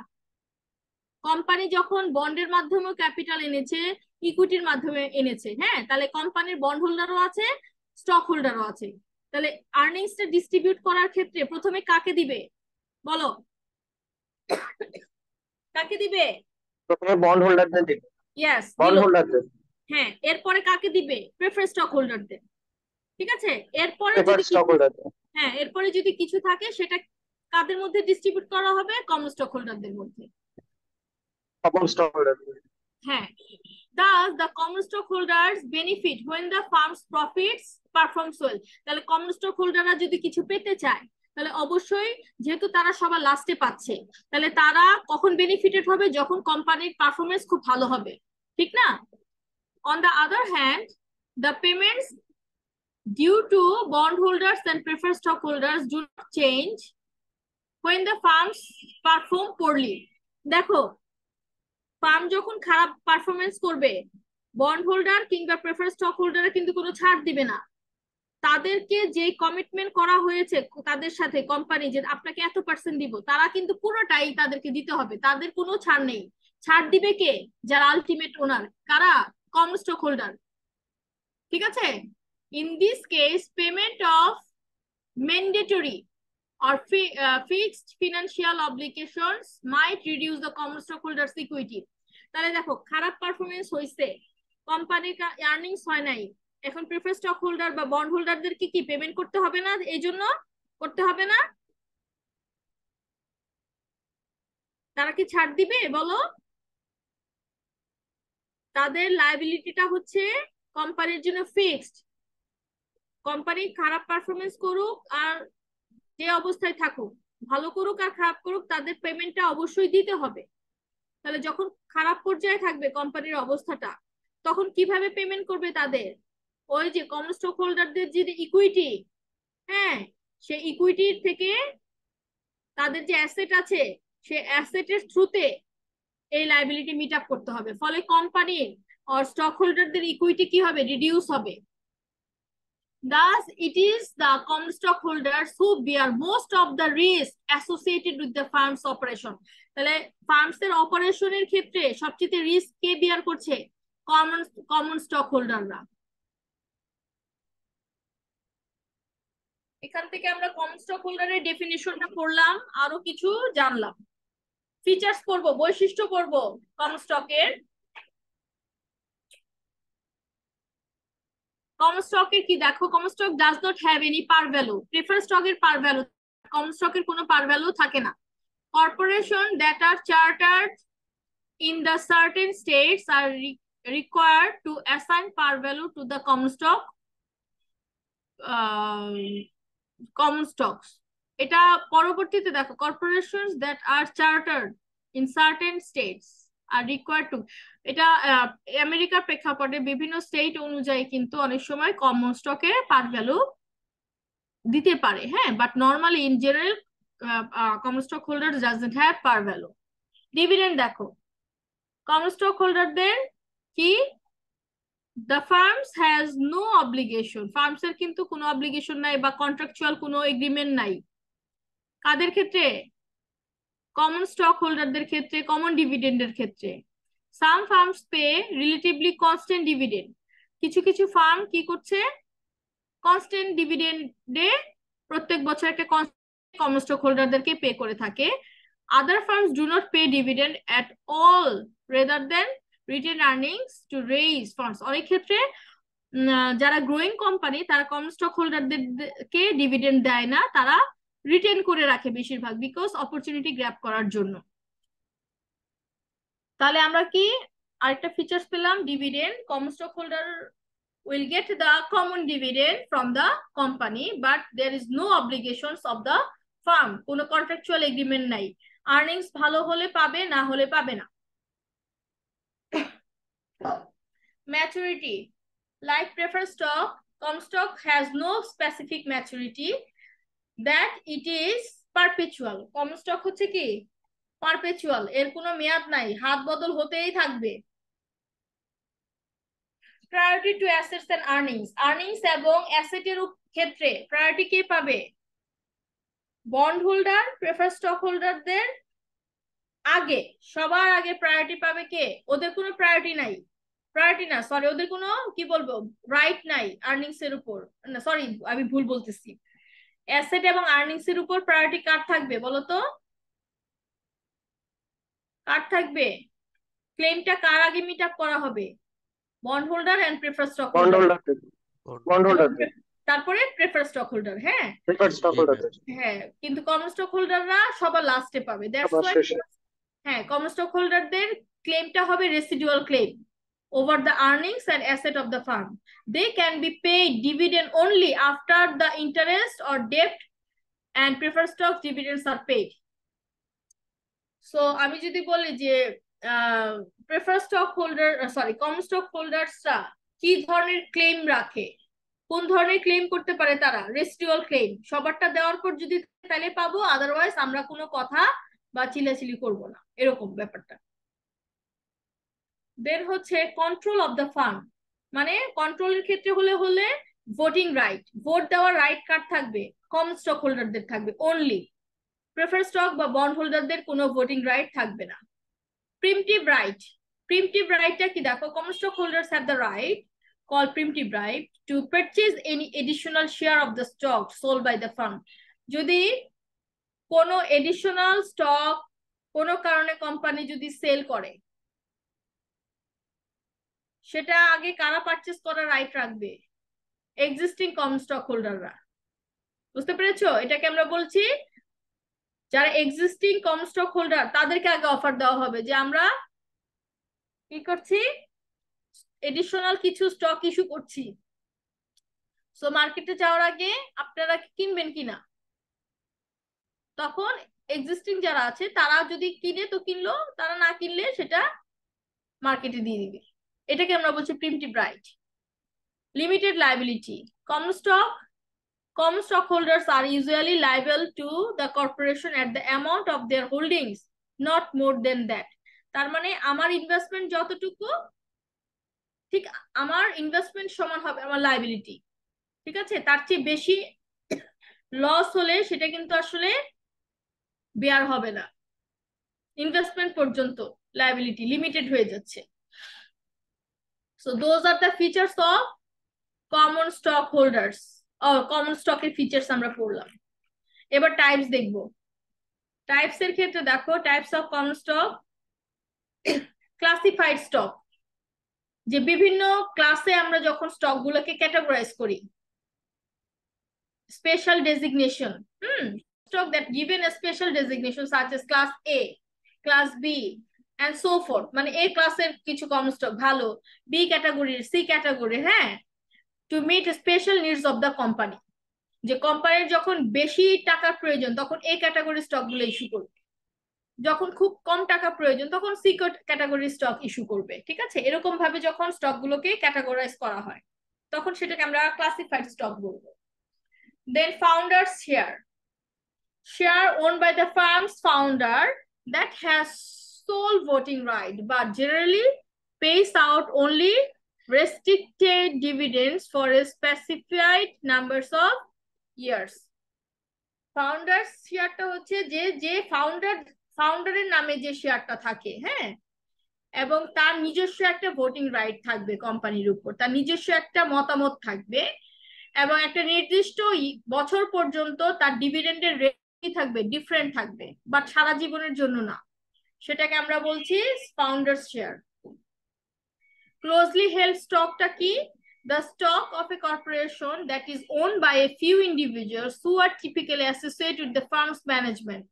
কোম্পানি যখন বন্ডের মাধ্যমে ক্যাপিটাল এনেছে, ইকুইটির মাধ্যমে এনেছে, হ্যাঁ, তাহলে কোম্পানির বন্ড হোল্ডারও আছে, স্টক হোল্ডারও আছে। তাহলে আর্নিংসটা ডিস্ট্রিবিউট করার ক্ষেত্রে প্রথমে কাকে দিবে বলো? কাকে দিবে? প্রথমে বন্ড হোল্ডারদের দিবে। ইয়েস, বন্ড হোল্ডারদের। হ্যাঁ, এরপরে কাকে দিবে? প্রেফারেন্স স্টক হোল্ডারদের, ঠিক আছে? এরপরে প্রেফার্ড যদি স্টক হোল্ডারদের। হ্যাঁ, এরপরে যদি কিছু থাকে সেটা কাদের মধ্যে ডিস্ট্রিবিউট করা হবে? কমন স্টক হোল্ডারদের মধ্যে, কমন স্টক হোল্ডারদের। হ্যাঁ। Thus the common stockholders benefit when the firm's profits performs well. তাহলে কমন স্টক হোল্ডাররা যদি কিছু পেতে চায়, তাহলে অবশ্যই যেহেতু তারা সবার লাস্টে পাচ্ছে, তাহলে তারা কখন বেনিফিটেড হবে? যখন কোম্পানির পারফরমেন্স খুব ভালো হবে, ঠিক না? On the other hand, the payments due to bondholders and preferred stockholders do not change when the firms perform poorly. দেখো, ফার্ম যখন খারাপ পারফরমেন্স করবে, বন্ড হোল্ডার কিংবা প্রেফারেন্স স্টক হোল্ডার কিন্তু কোনো ছাড় দিবে না। তাদেরকে যে কমিটমেন্ট করা হয়েছে তাদের সাথে কোম্পানি, যে আপনাকে এত পার্সেন্ট দিব, তারা কিন্তু পুরোটাই তাদেরকে দিতে হবে, তাদের কোনো ছাড় নেই। ছাড় দিবে কে? যারা আলটিমেট ওনার, কারা? কমন স্টক হোল্ডার, ঠিক আছে? In this case payment of mandatory or fixed financial obligations might reduce the common stockholders' equity. তাহলে দেখো খারাপ পারফরমেন্স হয়েছে, কোম্পানির আর্নিংস হয় নাই, এখন প্রিফারেন্স স্টক হোল্ডার বা বন্ড হোল্ডারদের কি পেমেন্ট করতে হবে না? এই জন্য করতে হবে না? তারা কি ছাড় দিবে বলো? তাদের লায়াবিলিটিটা হচ্ছে কোম্পানির জন্য ফিক্সড। কোম্পানি খারাপ পারফরমেন্স করুক আর যে অবস্থায় থাকুক, ভালো করুক আর খারাপ করুক, তাদের পেমেন্টটা অবশ্যই দিতে হবে। তাহলে যখন খারাপ পর্যায়ে থাকবে কোম্পানির অবস্থাটা, তখন কিভাবে পেমেন্ট করবে তাদের? ওই যে কমন স্টক হোল্ডারদের যে ইকুইটি, হ্যাঁ, সেই ইকুইটির থেকে তাদের যে অ্যাসেট আছে, সে অ্যাসেটের থ্রুতে এই লাইবিলিটি মিট আপ করতে হবে। ফলে কোম্পানির আর স্টক হোল্ডারদের ইকুইটি কি হবে? রিডিউস হবে। Thus, it is the common stockholders who bear most of the risk associated with the firm's operation. তাহলে ফার্মস এর অপারেশনের ক্ষেত্রে সবচেয়ে রিস্ক কে বিয়ার করছে? কমন স্টক হোল্ডাররা। এখান থেকে আমরা কমন স্টক হোল্ডারের ডেফিনিশনটা পড়লাম, আরো কিছু জানলাম। ফিচার্স পড়বো, বৈশিষ্ট্য পড়বো কমন স্টকের। কমন স্টকের কি দেখো, common stock does not have any par value. Preference স্টকের পার ভ্যালু, কমন স্টকের কোনো পার ভ্যালু থাকে না। Corporation that are chartered in the certain states are required to assign par value to the common stocks. এটা পরবর্তীতে দেখো, corporations that are chartered in certain states are required to, এটা আমেরিকার প্রেক্ষাপটে বিভিন্ন স্টেট অনুযায়ী কিন্তু অনেক সময় কমন স্টকের পার ভ্যালু দিতে পারে, হ্যাঁ, but normally in general common stockholders doesn't have par value. Dividend দেখো, common stockholderদের কি, the firms has no obligation, firms এর কিন্তু কোনো অব্লিগেশন নাই বা কন্ট্রাকচুয়াল কোনো এগ্রিমেন্ট নাই। কাদের ক্ষেত্রে? কমন স্টক হোল্ডারদের ক্ষেত্রে, কমন ডিভিডেন্ডের ক্ষেত্রে। Some firms pay relatively constant dividend, কিছু কিছু ফার্ম কি করছে? কনস্ট্যান্ট ডিভিডেন্ডে প্রত্যেক বছর একটা কমন স্টক হোল্ডারদেরকে পে করে থাকে। Other firms do not pay dividend at all rather than retain earnings to raise funds. অনেক ক্ষেত্রে যারা গ্রোয়িং কোম্পানি তারা কমন স্টক হোল্ডারদেরকে ডিভিডেন্ড দেয় না, তারা রিটেন করে রাখে বেশিরভাগ, বিকজ অপরচুনিটি গ্র্যাব করার জন্য। তাহলে আমরা কি আরেকটা ফিচার্স পেলাম, dividend. Common stock holder will get the common dividend from the company, but there is no obligations of the firm, কোনো কন্ট্রাকচুয়াল এগ্রিমেন্ট নাই। আর্নিংস ভালো হলে পাবে, না হলে পাবে না। Maturity, like preference stock, common stock has no specific maturity, that it is perpetual. Common stock হচ্ছে কি পারপেচুয়াল, এর কোনো মেয়াদ নাই, হাত বদল হতেই থাকবে। Priority to assets and earnings, earnings এবং অ্যাসেটের ক্ষেত্রে প্রায়োরিটি কে পাবে? বন্ড হোল্ডার প্রেফারেন্স স্টক হোল্ডারদের আগে, সবার আগে প্রায়োরিটি পাবে কে? ওদের কোনো প্রায়োরিটি নাই, প্রায়োরিটি না, সরি, ওদের কোনো কি বলবো রাইট নাই আর্নিংস এর উপর, না সরি আমি ভুল বলতেছি। অ্যাসেট এবং আর্নিংস এর উপর প্রায়োরিটি কার থাকবে বলো তো? কার থাকবে? ক্লেমটা কার আগে মিট আপ করা হবে? Bond holder and preference stock bond holder, holder তারপরে প্রেফারেন্স স্টক হোল্ডার। হ্যাঁ প্রেফার্ড স্টক হোল্ডার। হ্যাঁ, কিন্তু কমন স্টক হোল্ডাররা সবার লাস্টে পাবে। দ্যাটস ওয়াই হ্যাঁ, কমন স্টক হোল্ডারদের ক্লেমটা হবে residual claim over the earnings and asset of the firm. They can be paid dividend only after the interest or debt and preferred stock dividends are paid. So আমি যদি বলি যে preferred stock holder, sorry, common stock holders-রা কি ধরনের claim রাখে, কোন ধরনের claim করতে পারে তারা? রেসিডুয়াল ক্লেম, সবারটা দেওয়ার পর যদি তাহলে পাবো, আদারওয়াইজ আমরা কোনো কথা বা চিলাচিলি করব না, এরকম ব্যাপারটা। দেন হচ্ছে কন্ট্রোল অফ দ্য ফার্ম, মানে কন্ট্রোলের ক্ষেত্রে হলে ভোটিং রাইট, ভোট দেওয়ার রাইট কার থাকবে? কমন স্টক হোল্ডারদের থাকবে অনলি। প্রেফারেন্স স্টক বা বন্ড হোল্ডারদের কোনো ভোটিং রাইট থাকবে না। প্রিমটিভ রাইট, প্রিমটিভ রাইটটা কি দেখো, common stock holders have the right called preemptive right to purchase any additional share of the stock sold by the firm. যদি কোনো এডিশনাল স্টক কোনো কারণে কোম্পানি যদি সেল করে, সেটা আগে কারা পারচেস করার রাইট রাখবে? এক্সিস্টিং কমন স্টক হোল্ডাররা। বুঝতে পেরেছো? এটাকে আমরা বলছি যারা এক্সিস্টিং কমন স্টক হোল্ডার তাদেরকে আগে অফার দেওয়া হবে যে আমরা কি করছি, এডিশনাল কিছু স্টক ইস্যু করছি, সো মার্কেটে যাওয়ার আগে আপনারা কিনবেন কিনা। তখন এক্সিস্টিং যারা আছে তারা যদি কিনে তো কিনলো, তারা না কিনলে সেটা মার্কেটে দিয়ে দিবে। এটাকে আমরা বলছি preemptive right. Limited liability, common stockholders are usually liable to the corporation at the amount of their holdings, not more than that. তার মানে আমার ইনভেস্টমেন্ট যতটুকু, ঠিক আমার ইনভেস্টমেন্ট সমান হবে আমার লায়াবিলিটি। ঠিক আছে, তার চেয়ে বেশি লস হলে সেটা কিন্তু আসলে বেয়ার হবে না, ইনভেস্টমেন্ট পর্যন্ত লায়াবিলিটি লিমিটেড হয়ে যাচ্ছে। So those are the features of common stock holders, common স্টকের ফিচার্স আমরা পড়লাম। এবার টাইপস দেখব। টাইপস এর ক্ষেত্রে দেখো, types of common stock, classified stock, যে বিভিন্ন ক্লাসে আমরা যখন স্টক গুলোকে ক্যাটাগরাইজ করি। Special designation, stock that given a special designation such as class A, class B and so forth, মানে A ক্লাসের কিছু কমন স্টক ভালো, B ক্যাটাগরির, C ক্যাটাগরি, হ্যাঁ, to meet special needs of the company. যে কোম্পানির যখন বেশি টাকার প্রয়োজন তখন A ক্যাটাগরির স্টক গুলো ইস্যু করবে, যখন খুব কম টাকা প্রয়োজন তখন সি ক্যাটাগরির স্টক ইস্যু করবে। ঠিক আছে, এরকম ভাবে যখন স্টক গুলোকে ক্যাটাগরাইজ করা হয় তখন সেটাকে আমরা ক্লাসিফাইড স্টক বলবো। দেন founders share owned by the firm's founder that has sole voting right but generally pays out only restricted dividends for a specified numbers of years. Founders শেয়ারটা হচ্ছে যে যে ফাউন্ডারের নামে যে শেয়ারটা থাকে, হ্যাঁ, এবং তার নিজস্ব একটা ভোটিং রাইট থাকবে কোম্পানির উপর, তার নিজস্ব একটা মতামত থাকবে, এবং একটা নির্দিষ্ট বছর পর্যন্ত তার ডিভিডেন্ডের রেট থাকবে, ডিফারেন্ট থাকবে, বাট সারা জীবনের জন্য না। সেটাকে আমরা বলছি ফাউন্ডার্স শেয়ার। ক্লোজলি হেল্ড স্টকটা কি? The stock of a corporation that is owned by a few individuals who are typically associated with the firm's management.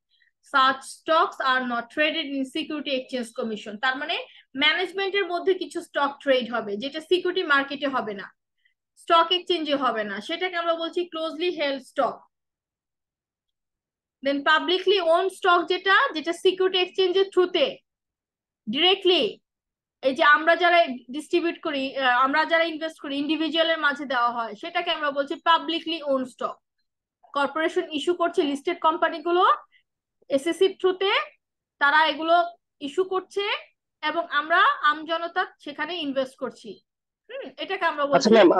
Such stocks are not traded in Security Exchange Commission. তার মানে ম্যানেজমেন্টের মধ্যে কিছু stock trade হবে যেটা security মার্কেটে হবে না, স্টক এক্সচেঞ্জে হবে না, সেটাকে আমরা বলছি closely held stock. Then publicly own stock, যেটা যেটা সিকিউরিটি এক্সচেঞ্জের থ্রুতে ডিরেক্টলি, এই যে আমরা যারা ডিস্ট্রিবিউট করি, আমরা যারা ইনভেস্ট করি ইন্ডিভিজুয়ালের মাঝে দেওয়া হয়, সেটাকে আমরা বলছি publicly own stock. Corporation issue করছে, লিস্টেড কোম্পানিগুলো এসএসসির থ্রুতে তারা এগুলো ইস্যু করছে এবং আমরা আমজনতা সেখানে ইনভেস্ট করছি। এটাকে আমরা বলছি। আচ্ছা ম্যাম,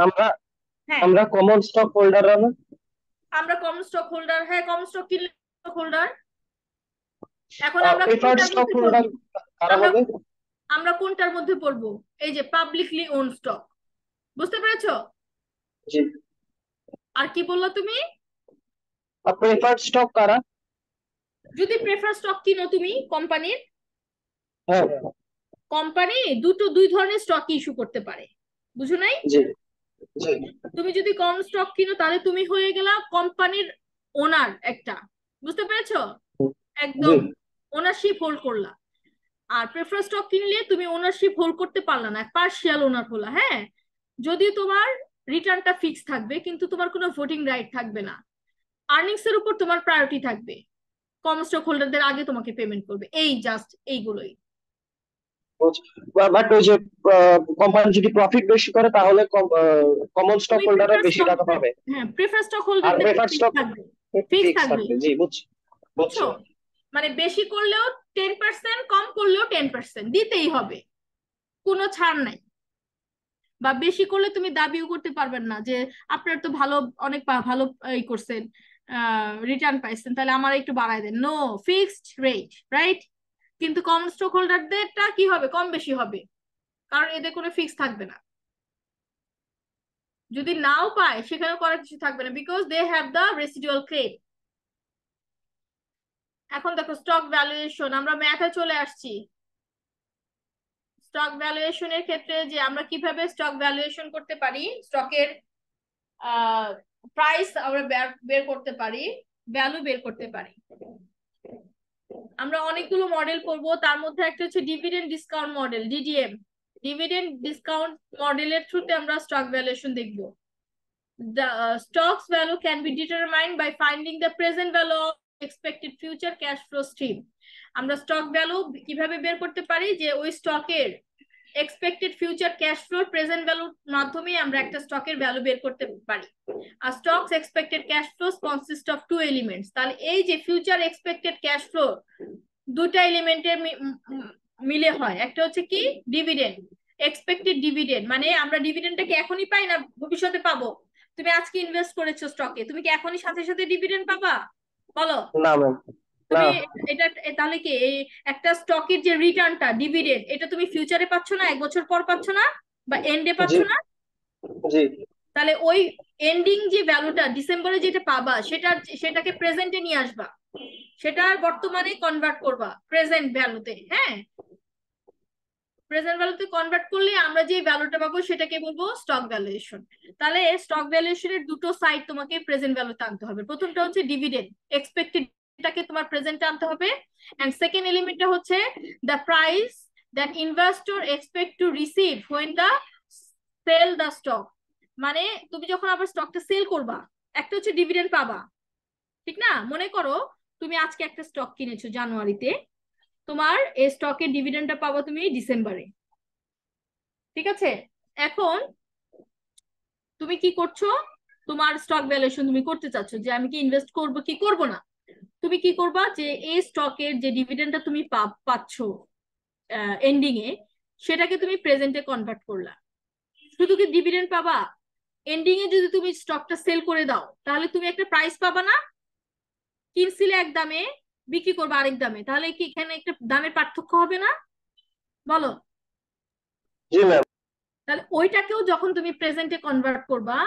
হ্যাঁ, আমরা কমন স্টক হোল্ডাররা না? আমরা কমন স্টক হোল্ডার, হ্যাঁ, কমন স্টক কিনলে হোল্ডার। এখন আমরা প্রেফার্ড কোনটার স্টক মধ্যে হোল্ডার পড়বো? কারা আমরা হবে? আমরা কোনটার মধ্যে পড়বো? এই যে পাবলিকলি ওন স্টক, বুঝতে পেরেছো? জি। আর কি বললো তুমি? প্রেফার্ড স্টক কারা? যদি প্রেফার স্টক কিনো তুমি কোম্পানির, হ্যাঁ, কোম্পানি দুই ধরনের স্টক ইস্যু করতে পারে, বুঝো নাই? জি জি তুমি যদি কম স্টক কিনো তাহলে তুমি হয়ে গেলা কোম্পানির ওনার একটা, বুঝতে পেরেছো? একদম ওনারশিপ হোল্ড করলা। আর প্রেফার স্টক কিনলে তুমি ওনারশিপ হোল্ড করতে পারলা না, পার্শিয়াল ওনার হলা। হ্যাঁ, যদিও তোমার রিটার্নটা ফিক্স থাকবে কিন্তু তোমার কোনো ভোটিং রাইট থাকবে না, আর্নিংস এর উপর তোমার প্রায়োরিটি থাকবে, কমন স্টক হোল্ডারদের আগে তোমাকে পেমেন্ট করবে। এই জাস্ট এইগুলোই। বাট ওই যে কোম্পানি যদি প্রফিট বেশি করে তাহলে কমন স্টক হোল্ডাররা বেশি টাকা পাবে। হ্যাঁ, প্রেফার স্টক আর হোল্ডারদের প্রেফার্ড স্টক থাকবে, ফিক্স ফিক্স থাকবে, থাকবে। জি, বুঝছি। বুঝছো? মানে বেশি করলেও 10%, কম করলেও 10% দিতেই হবে, কোনো ছাড় নাই। বা বেশি করলে তুমি দাবিও করতে পারবেন না যে আপনার তো ভালো, অনেক ভালো এই করছেন, রিটার্ন পাইছেন, তাহলে আমার একটু বাড়ায় দেন। No, fixed rate, right? কিন্তু কমন স্টক হোল্ডারদেরটা কি হবে? কম বেশি হবে, কারণ এদের কোনো ফিক্স থাকবে না। যদি নাও পায় সেখানে করার কিছু থাকবে না, because they have the residual claim. এখন দেখো স্টক ভ্যালুয়েশন, আমরা ম্যাথে চলে আসছি। স্টক ভ্যালুয়েশনের ক্ষেত্রে যে আমরা কিভাবে স্টক ভ্যালুয়েশন করতে পারি, স্টকের প্রাইস আমরা বের করতে পারি, ভ্যালু বের করতে পারি। আমরা অনেকগুলো মডেল পড়বো, তার মধ্যে একটা হচ্ছে dividend discount model, DDM. Dividend discount মডেলের থ্রুতে আমরা স্টক ভ্যালুয়েশন দেখবো। The stock's value can be determined by finding the present value of expected future cash flow stream. আমরা স্টক ভ্যালু কিভাবে বের করতে পারি, যে ওই স্টকের expected future cash flow present ভ্যালুর মাধ্যমে আমরা একটা স্টকের ভ্যালু বের করতে পারি। আর stocks expected cash flows consist of two elements. তাহলে এই যে ফিউচার এক্সপেক্টেড ক্যাশ ফ্লো দুটা এলিমেন্টের মিলে হয়। একটা হচ্ছে কি ডিভিডেন্ড, এক্সপেক্টেড ডিভিডেন্ড, মানে আমরা ডিভিডেন্ডটাকে এখনই পাই না, ভবিষ্যতে পাবো। তুমি আজকে ইনভেস্ট করেছো স্টকে, তুমি কি এখনই সাথে সাথে ডিভিডেন্ড পাবা? বলো না ম্যাম, না। তুমি এটা তাহলে কি এই একটা স্টকের যে রিটার্নটা ডিভিডেন্ড, এটা তুমি ফিউচারে পাচ্ছ না, 1 বছর পর পাচ্ছ না, বা এন্ডে পাচ্ছ জি না? জি তাহলে ওই এন্ডিং যে ভ্যালুটা ডিসেম্বরে যেটা পাবা, সেটাকে প্রেজেন্টে নিয়ে আসবা, সেটা বর্তমানে কনভার্ট করবা প্রেজেন্ট ভ্যালুতে। হ্যাঁ, প্রেজেন্ট ভ্যালুতে কনভার্ট করলে আমরা যে ভ্যালুটা পাবো সেটাকে বলবো স্টক ভ্যালুয়েশন। তাহলে স্টক ভ্যালুয়েশনের দুটো সাইড তোমাকে প্রেজেন্ট ভ্যালুতে আনতে হবে। প্রথমটা হচ্ছে ডিভিডেন্ড, এক্সপেক্টেড টাকে তোমার প্রেজেন্টে আনতে হবে, এন্ড সেকেন্ড এলিমেন্টটা হচ্ছে the price that investor expect to receive when the sell the stock. মানে তুমি যখন আবার স্টকটা সেল করবা, একটা হচ্ছে ডিভিডেন্ড পাবা, ঠিক না? মনে করো তুমি আজকে একটা স্টক কিনেছো জানুয়ারিতে, তোমার এই স্টকের ডিভিডেন্ডটা পাবো তুমি ডিসেম্বরে, ঠিক আছে? এখন তুমি কি করছো, তোমার স্টক ভ্যালুয়েশন তুমি করতে চাচ্ছ যে আমি কি ইনভেস্ট করব কি করব না। তুমি কি করবা, যে এই স্টকের যে ডিভিডেন্ডটা তুমি পাচ্ছ এন্ডিং এ, সেটাকে তুমি প্রেজেন্টে কনভার্ট করলা। শুধু কি ডিভিডেন্ড পাবা? এন্ডিং এ যদি তুমি স্টকটা সেল করে দাও, তাহলে তুমি একটা প্রাইস পাবা না? কিনছিলে এক দামে, বিক্রি করবে আরেক দামে, তাহলে কি এখানে একটা দামের পার্থক্য হবে না? বলো। জি ম্যাম। তাহলে ওইটাকেও যখন তুমি প্রেজেন্টে কনভার্ট করবা,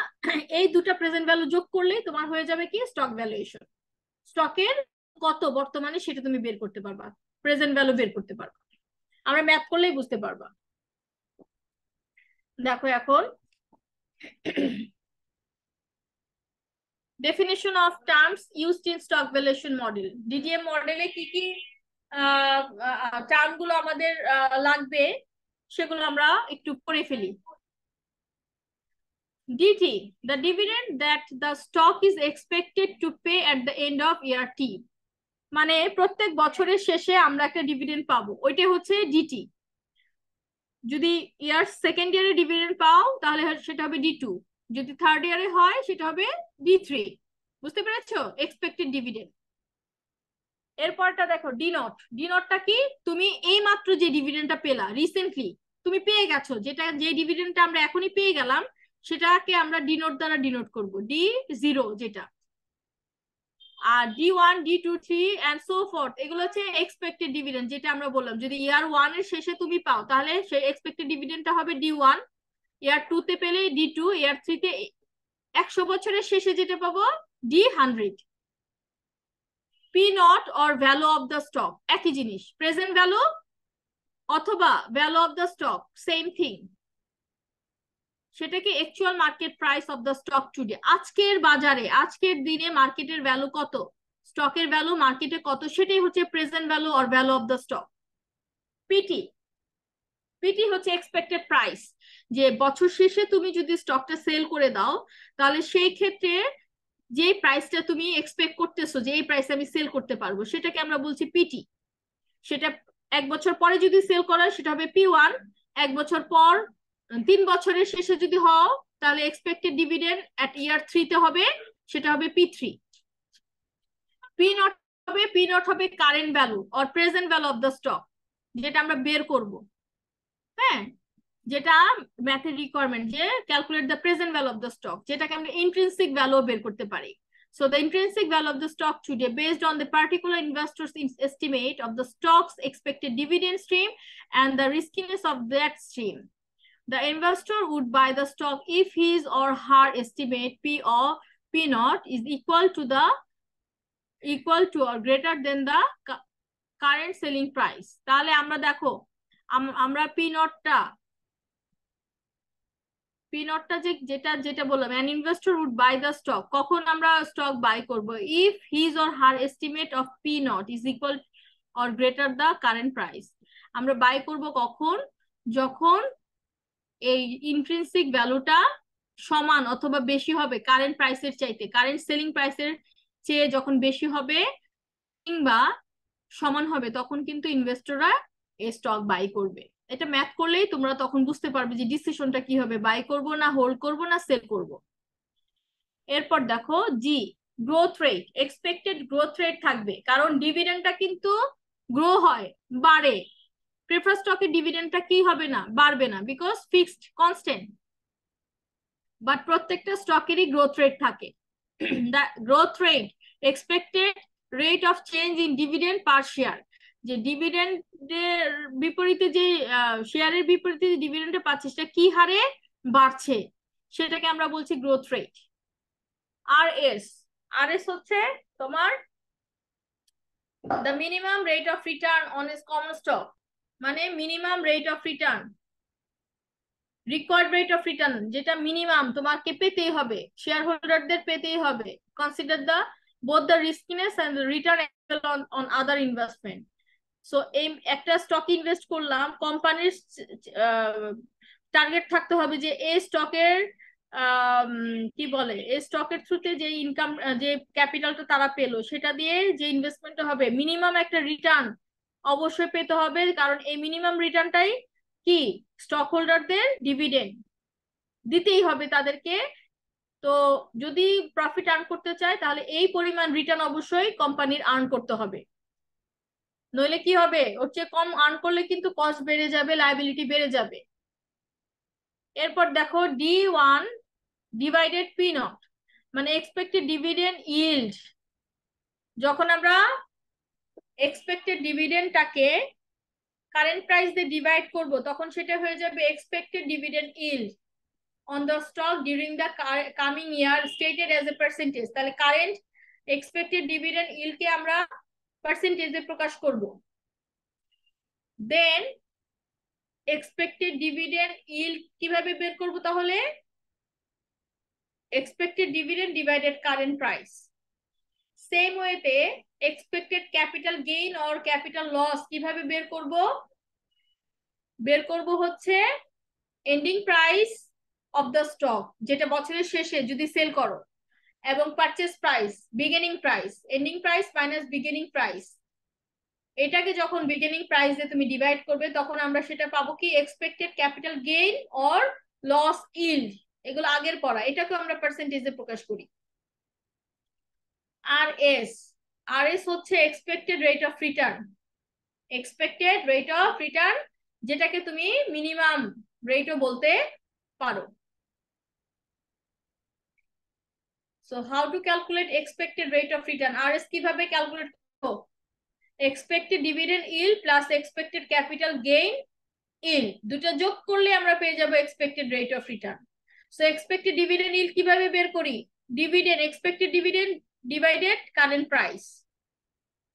এই দুটা প্রেজেন্ট ভ্যালু যোগ করলেই তোমার হয়ে যাবে কি স্টক ভ্যালুয়েশন। স্টকের কত বর্তমানে সেটা তুমি বের করতে পারবা, প্রেজেন্ট ভ্যালু বের করতে পারবা। আমরা ম্যাথ করলেই বুঝতে পারবা। দেখো এখন definition of terms used in stock valuation model. DDM মডেলে কি কি টার্ম গুলো আমাদের লাগবে সেগুলো আমরা একটু পড়ে ফেলি। DT, the dividend that the stock is expected to pay at the end of year T, মানে প্রত্যেক বছরের শেষে আমরা একটা ডিভিডেন্ড পাবো, ওইটা হচ্ছে ডিটি। যদি ইয়ার সেকেন্ড ইয়ারে ডিভিডেন্ড পাও তাহলে সেটা হবে D2, যদি থার্ড ইয়ারে হয় সেটা হবে D3। বুঝতে পেরেছো? Expected dividend. এরপরটা দেখো ডিনট। ডিনটটা কি, তুমি এই মাত্র যে ডিভিডেন্ডটা পেলা রিসেন্টলি, তুমি পেয়ে গেছো, যেটা যে ডিভিডেন্ডটা আমরা এখনই পেয়ে গেলাম, সেটাকে আমরা ডিনোট দ্বারা ডিনোট করব, D0 যেটা। আর D1, D2, 3 and so forth, এগুলো হচ্ছে এক্সপেক্টেড ডিভিডেন্ড, যেটা আমরা বললাম যদি ইয়ার 1 এর শেষে তুমি পাও তাহলে সেই এক্সপেক্টেড ডিভিডেন্ডটা হবে D1, ইয়ার 2 তে পেলে D2, ইয়ার 3 তে 100 বছরের শেষে যেটা পাবো D100। P nought or value of the stock, একই জিনিস, প্রেজেন্ট ভ্যালু অথবা value of the stock same thing, সেটাকে actual market price of the stock today, আজকের বাজারে আজকের দিনে মার্কেটের ভ্যালু কত, স্টকের ভ্যালু মার্কেটে কত, সেটাই হচ্ছে present value or value of the stock. PT, PT হচ্ছে এক্সপেক্টেড প্রাইস, যে বছর শেষে তুমি যদি স্টকটা সেল করে দাও তাহলে সেই ক্ষেত্রে যে প্রাইসটা তুমি এক্সপেক্ট করতেছো যে এই প্রাইসে আমি সেল করতে পারবো, সেটাকে আমরা বলছি পিটি। সেটা 1 বছর পরে যদি সেল করা সেটা হবে P1, 1 বছর পর 3 বছরের শেষে যদি হও তাহলে এক্সপেক্টেড ডিভিডেন্ড এট ইয়ার 3 তে হবে, সেটা হবে P3। পি নট হবে current value or present value of the stock, যেটা আমরা বের করব। হ্যাঁ, যেটা ম্যাথের রিকোয়ারমেন্ট, যে calculate the present value of the stock, যেটাকে আমরা ইন্ট্রিনসিক ভ্যালু বের করতে পারি। So the intrinsic value of the stock today based on the particular investor's estimate of the stock's expected dividend stream and the riskiness of that stream. The investor would buy the stock if his or her estimate P or P naught is equal to or greater than the current selling price. তাহলে আমরা দেখো আমরা P নটটা যেটা যেটা বললাম, an investor would buy the stock, কখন আমরা স্টক বাই করব? if his or her estimate of p naught is equal or greater the current price। আমরা বাই করব কখন? যখন এই ইন্ট্রিনসিক ভ্যালুটা সমান অথবা বেশি হবে কারেন্ট প্রাইসের চাইতে, কারেন্ট সেলিং প্রাইসের চেয়ে যখন বেশি হবে কিংবা সমান হবে, তখন কিন্তু ইনভেস্টররা এই স্টক বাই করবে। এটা ম্যাথ করলেই তোমরা তখন বুঝতে পারবে যে ডিসিশনটা কি হবে, বাই করব না হোল্ড করব না সেল করব। এরপর দেখো G, growth rate, expected growth rate থাকবে, কারণ ডিভিডেন্ডটা কিন্তু গ্রো হয়, বাড়ে। প্রেফার স্টকের ডিভিডেন্ডটা কি হবে না, বাড়বে না, বিকজ ফিক্সড কনস্ট্যান্ট। বাট প্রত্যেকটা স্টকেরই গ্রোথ রেট থাকে। Growth rate, expected rate of change in dividend per share, যে ডিভিডেন্ডের বিপরীতে যে শেয়ারের বিপরীতে যে ডিভিডেন্ডটা পাচ্ছে সেটা কি হারে বাড়ছে, সেটাকে আমরা বলছি গ্রোথ রেট। আর এস হচ্ছে তোমার the minimum rate of return on its common stock, মানে minimum rate of return, required rate of return, যেটা মিনিমাম তোমাকে পেতেই হবে, শেয়ার হোল্ডারদের পেতেই হবে। Consider the both the riskiness and the return on other investment। So এই একটা স্টক ইনভেস্ট করলাম, কোম্পানির টার্গেট থাকতে হবে যে এই স্টকের কি বলে, এই স্টকের থ্রুতে যে ইনকাম, যে ক্যাপিটালটা তারা পেলো, সেটা দিয়ে যে ইনভেস্টমেন্টটা হবে, মিনিমাম একটা রিটার্ন অবশ্যই পেতে হবে, কারণ এই মিনিমাম রিটার্নটাই কি স্টক হোল্ডারদের ডিভিডেন্ড দিতেই হবে তাদেরকে। তো যদি প্রফিট আর্ন করতে চায় তাহলে এই পরিমাণ রিটার্ন অবশ্যই কোম্পানির আর্ন করতে হবে, নইলে কি হবে, ওর চেয়ে কম আর্ন করলে কিন্তু কস্ট বেড়ে যাবে, লায়াবিলিটি বেড়ে যাবে। এরপর দেখো D1 ডিভাইডেড পি নট, মানে এক্সপেক্টেড ডিভিডেন্ড ইল্ড। যখন আমরা এক্সপেক্টেড ডিভিডেন্ডটাকে কারেন্ট প্রাইস দিয়ে ডিভাইড করব, তখন সেটা হয়ে যাবে expected dividend yield on the stock during the coming year stated as a percentage. তাহলে কারেন্ট এক্সপেক্টেড ডিভিডেন্ড ইল্ডকে আমরা পার্সেন্টেজে প্রকাশ করব। দেন এক্সপেক্টেড ডিভিডেন্ড ইল্ড কিভাবে বের করব? তাহলে expected dividend divided current price. Same ওয়েতে expected capital gain or capital loss কিভাবে বের করব? বের করব হচ্ছে ending price of the stock, যেটা বছরের শেষে যদি সেল করো, এবং purchase price, beginning price, ending price minus beginning price. এটাকে যখন বিগিনিং প্রাইস দিয়ে তুমি ডিভাইড করবে, তখন আমরা সেটা পাবো কি expected capital gain or loss yield. এগুলো আগের পড়া, এটাকে আমরা পার্সেন্টেজে প্রকাশ করি। আর এস হচ্ছে expected rate of return, expected rate of return, যেটাকে তুমি মিনিমাম রেটও বলতে পারো। So how to calculate expected rate of return? RS কিভাবে ক্যালকুলেট করব? Expected dividend yield plus expected capital gain yield, দুটো যোগ করলে আমরা পেয়ে যাব expected rate of return. So expected dividend yield কিভাবে বের করি? Dividend, expected dividend divided current price.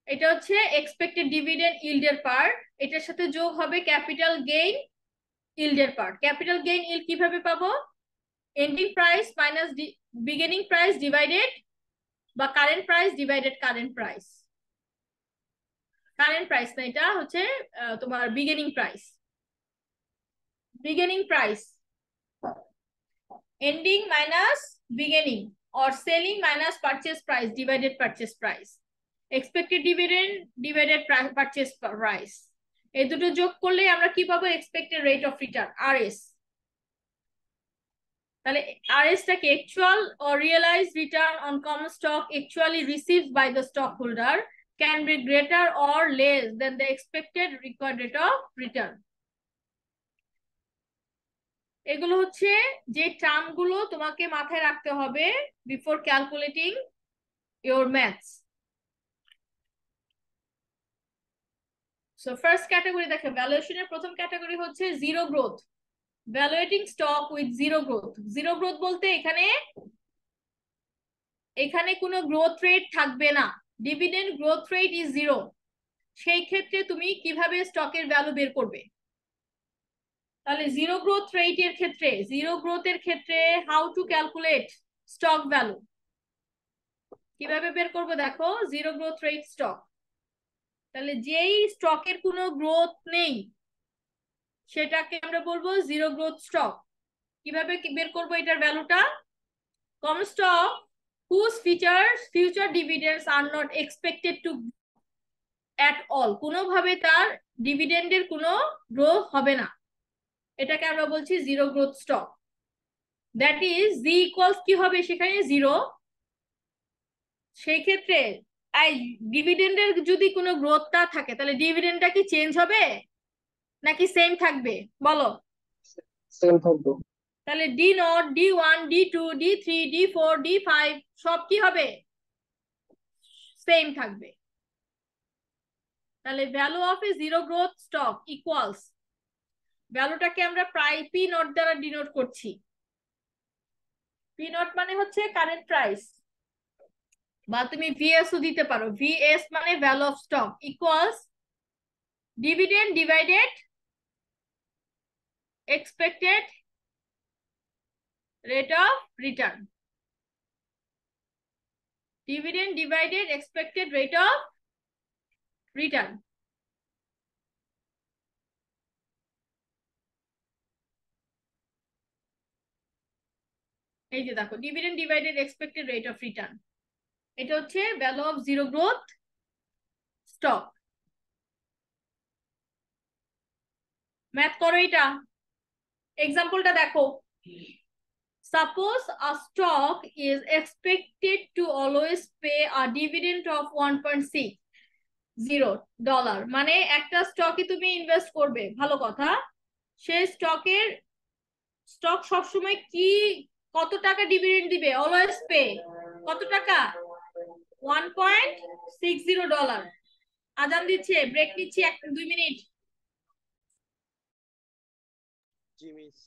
এটা হচ্ছে এক্সপেক্টেড ডিভিডেন্ড ইল্ডের পার্ট, এটার সাথে যোগ হবে ক্যাপিটাল গেইন ইল্ডের পার্ট। ক্যাপিটাল গেইন ইল্ড কিভাবে পাবো? Ending price minus beginning price divided বা current price divided current price. Current price না, এটা হচ্ছে তোমার beginning price. Beginning price ending minus beginning or selling minus purchase price divided purchase price, expected dividend divided purchase price। এই দুটো যোগ করলে আমরা কি পাবো? expected rate of return, RS। তাহলে RS টাকে actual or realized return on common stock actually received by the stockholder can be greater or less than the expected required rate of return। এগুলো হচ্ছে যে টার্মগুলো তোমাকে মাথায় রাখতে হবে before calculating your maths. So first category দেখো, ভ্যালুয়েশনের প্রথম ক্যাটাগরি হচ্ছে zero growth, valuating stock with zero growth. Zero growth বলতে এখানে কোনো গ্রোথ রেট থাকবে না, dividend growth rate is zero. সেই ক্ষেত্রে তুমি কিভাবে স্টকের ভ্যালু বের করবে? তাহলে জিরো গ্রোথ রেটের ক্ষেত্রে, জিরো গ্রোথের ক্ষেত্রে how to calculate stock value, কিভাবে বের করবো দেখো, জিরো গ্রোথ রেট স্টক। তাহলে যেই স্টকের কোনো গ্রোথ নেই সেটাকে আমরা বলবো জিরো গ্রোথ স্টক। কিভাবে বের করবো এটার ভ্যালুটা? Common stock whose future dividends are not expected to at all, কোনোভাবে তার ডিভিডেন্ডের কোনো গ্রোথ হবে না, এটাকে আমরা বলছি zero growth stock. That is G equals কি হবে সেখানে জিরো। সেই ক্ষেত্রে এই ডিভিডেন্ডের যদি কোনো গ্রোথ না থাকে তাহলে ডিভিডেন্ডটা কি চেঞ্জ হবে নাকি সেম থাকবে বলো? সেম থাকবে। তাহলে D not, D1, D2, D3, D4, D5 সব কি হবে? সেম থাকবে। তাহলে value of a zero growth stock equals, ভ্যালুটাকে আমরা প্রায় পি নট দ্বারা ডিনোট করছি। পি নট মানে হচ্ছে কারেন্ট প্রাইস, বা তুমি ভিএস ও দিতে পারো, ভিএস মানে value of stock equals dividend divided expected rate of return, dividend divided expected rate of return. এই যে দেখো dividend divided expected rate of return, এটা হচ্ছে value of zero growth stock. Math করো এটা, এক্সাম্পলটা দেখো। Suppose a stock is expected to always pay a dividend of $1.60, মানে একটা স্টকে তুমি ইনভেস্ট করবে, ভালো কথা, সেই স্টক সবসময় কি কত টাকা ডিভিডেন্ড দিবে? অলওয়েজ পে কত টাকা? $1.60। আজান দিচ্ছে, ব্রেক নিচ্ছি 2 মিনিট। জি মিস।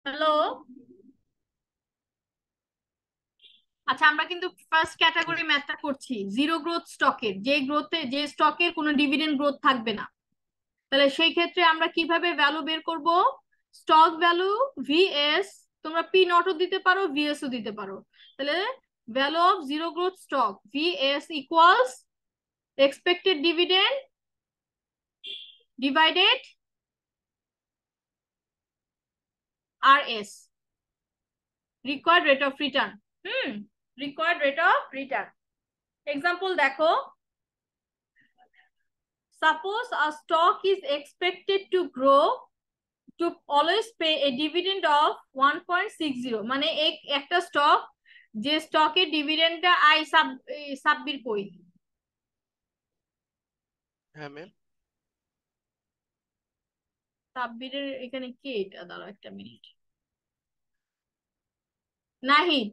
হ্যালো। আচ্ছা, আমরা কিন্তু ফার্স্ট ক্যাটাগরি ম্যাথটা করছি জিরো গ্রোথ স্টকের, যে স্টকের কোনো ডিভিডেন্ড গ্রোথ থাকবে না। তাহলে সেই ক্ষেত্রে আমরা কিভাবে ভ্যালু বের করব? স্টক ভ্যালু ভিএস, তোমরা পি নটও দিতে পারো, ভিএস ও দিতে পারো। তাহলে value of zero growth stock VS equals expected dividend divided RS, required rate of return. Required rate of return. Example দেখো, suppose a stock is expected to grow to always pay a dividend of 1.60, মানে একটা stock, যে স্টকের ডিভিডেন্ডটা সাব্বির কই? হ্যাঁ ma'am. সাব্বিরের এখানে কে? এটা দাঁড়াও একটা মিনিট। নাহিদ।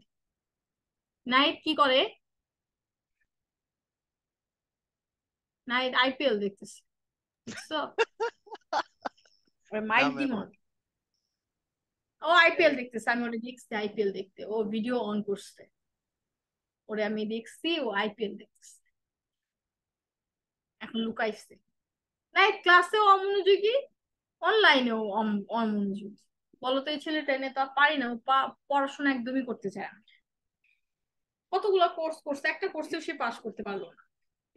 নাহিদ কি করে? নাহিদ আইপিএল দেখতেছে, বুঝছো? মাইক না দিমন, ম্যাম। ও আইপিএল দেখতেছে, আমি ওটা দেখছি আইপিএল দেখতে, ও ভিডিও অন করছে, ওরে আমি দেখছি ও আইপিএল দেখতেছে, এখন লুকাইছে। নাই, ক্লাসেও অমনোযোগী, অনলাইনেও অমনোযোগী। বলতো এই ছেলেটা এনে তো আর পারি না, ও পড়াশোনা একদমই করতে চায় না। কতগুলো কোর্স করছে, একটা কোর্সেও সে পাশ করতে পারলো না,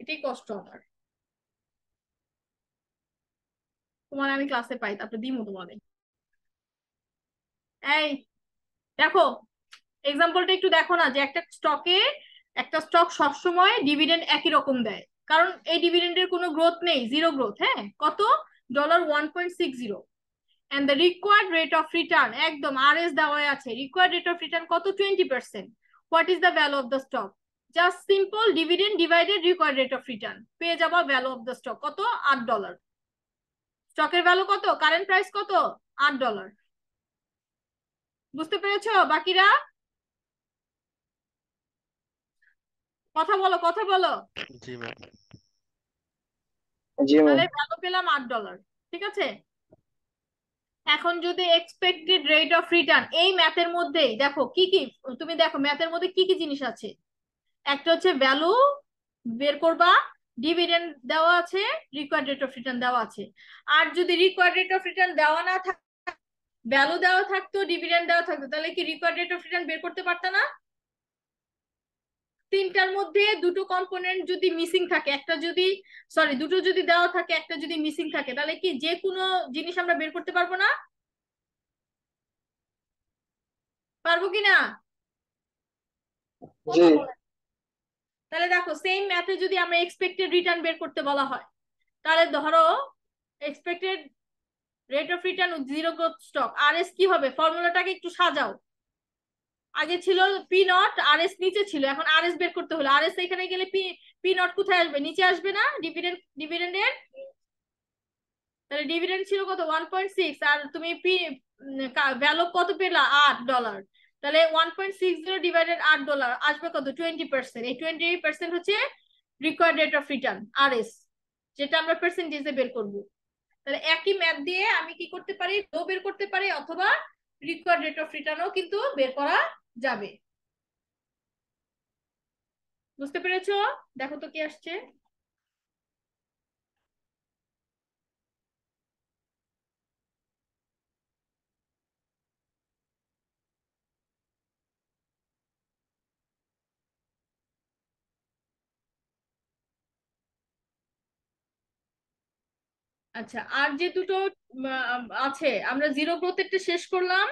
এটাই কষ্ট আমার। তোমার আমি ক্লাসে পাই, তারপরে দিমো তোমাদের। এই দেখো, এক্সাম্পলটা একটু দেখো না, যে একটা স্টক সবসময় ডিভিডেন্ড একই রকম দেয়, কারণ এই ডিভিডেন্ডের কোনো গ্রোথ নেই, জিরো গ্রোথ। হ্যাঁ, কত? $1.60। and the required rate of return, একদম আরএস দেওয়া আছে, required rate of return কত? 20%. what is the value of the stock? just simple dividend divided required rate of return, পেয়ে যাবো ভ্যালু অফ দ্য স্টক কত? $8। স্টকের ভ্যালু কত? Current price কত? $8। বুঝতে পেরেছো বাকিরা? কথা বলো, কথা বলো। জি ম্যাম। জি ম্যাম। তাহলে ভ্যালু পেলাম $8, ঠিক আছে। এখন যদি এক্সপেক্টেড রেট অফ রিটার্ন, এই ম্যাথের মধ্যেই দেখো কি কি, তুমি দেখো ম্যাথের মধ্যে কি কি জিনিস আছে। একটা হচ্ছে ভ্যালু বের করবা, ডিভিডেন্ড দেওয়া আছে, রিকোয়ার্ড রেট অফ রিটার্ন দেওয়া আছে। আর যদি রিকোয়ার্ড রেট অফ রিটার্ন দেওয়া না থাকতো, ভ্যালু দেওয়া থাকতো, ডিভিডেন্ড দেওয়া থাকতো, তাহলে কি রিকোয়ার্ড রেট অফ রিটার্ন বের করতে পারতো না? তিনটার মধ্যে দুটো কম্পোনেন্ট যদি মিসিং থাকে, একটা যদি, সরি, দুটো যদি দেওয়া থাকে, একটা যদি মিসিং থাকে, তাহলে কি যে কোনো জিনিস আমরা বের করতে পারবো না? পারবো কিনা? জি। কথা বলেন। তাহলে দেখো, সেম ম্যাথে যদি আমরা এক্সপেক্টেড রিটার্ন বের করতে বলা হয়, তাহলে ধরো expected rate of return zero growth stock, RS কি হবে? ফর্মুলাটাকে একটু সাজাও। আগে ছিল পি নট, আরএস নিচে ছিল, এখন আরএস বের করতে হলো। আরএস এখানে গেলে পি পি নট কোথায় আসবে? নিচে আসবে না? ডিভিডেন্ডের। তাহলে ডিভিডেন্ড ছিল কত? 1.6, আর তুমি পি ভ্যালু কত পেলা? $8। তাহলে 1.60 ডিভাইডেড $8 আসবে কত? 20%। এই 20% হচ্ছে required rate of return, RS, যেটা আমরা পার্সেন্টেজে বের করব। তাহলে একই ম্যাথ দিয়ে আমি কি করতে পারি? রো বের করতে পারি, অথবা রিকোয়ার্ড রেট অফ রিটার্নও কিন্তু বের করা যাবে। বুঝতে পেরেছো? দেখো তো কি আসছে। আচ্ছা, আর যে দুটো আছে, আমরা জিরো গ্রোথেরটা শেষ করলাম,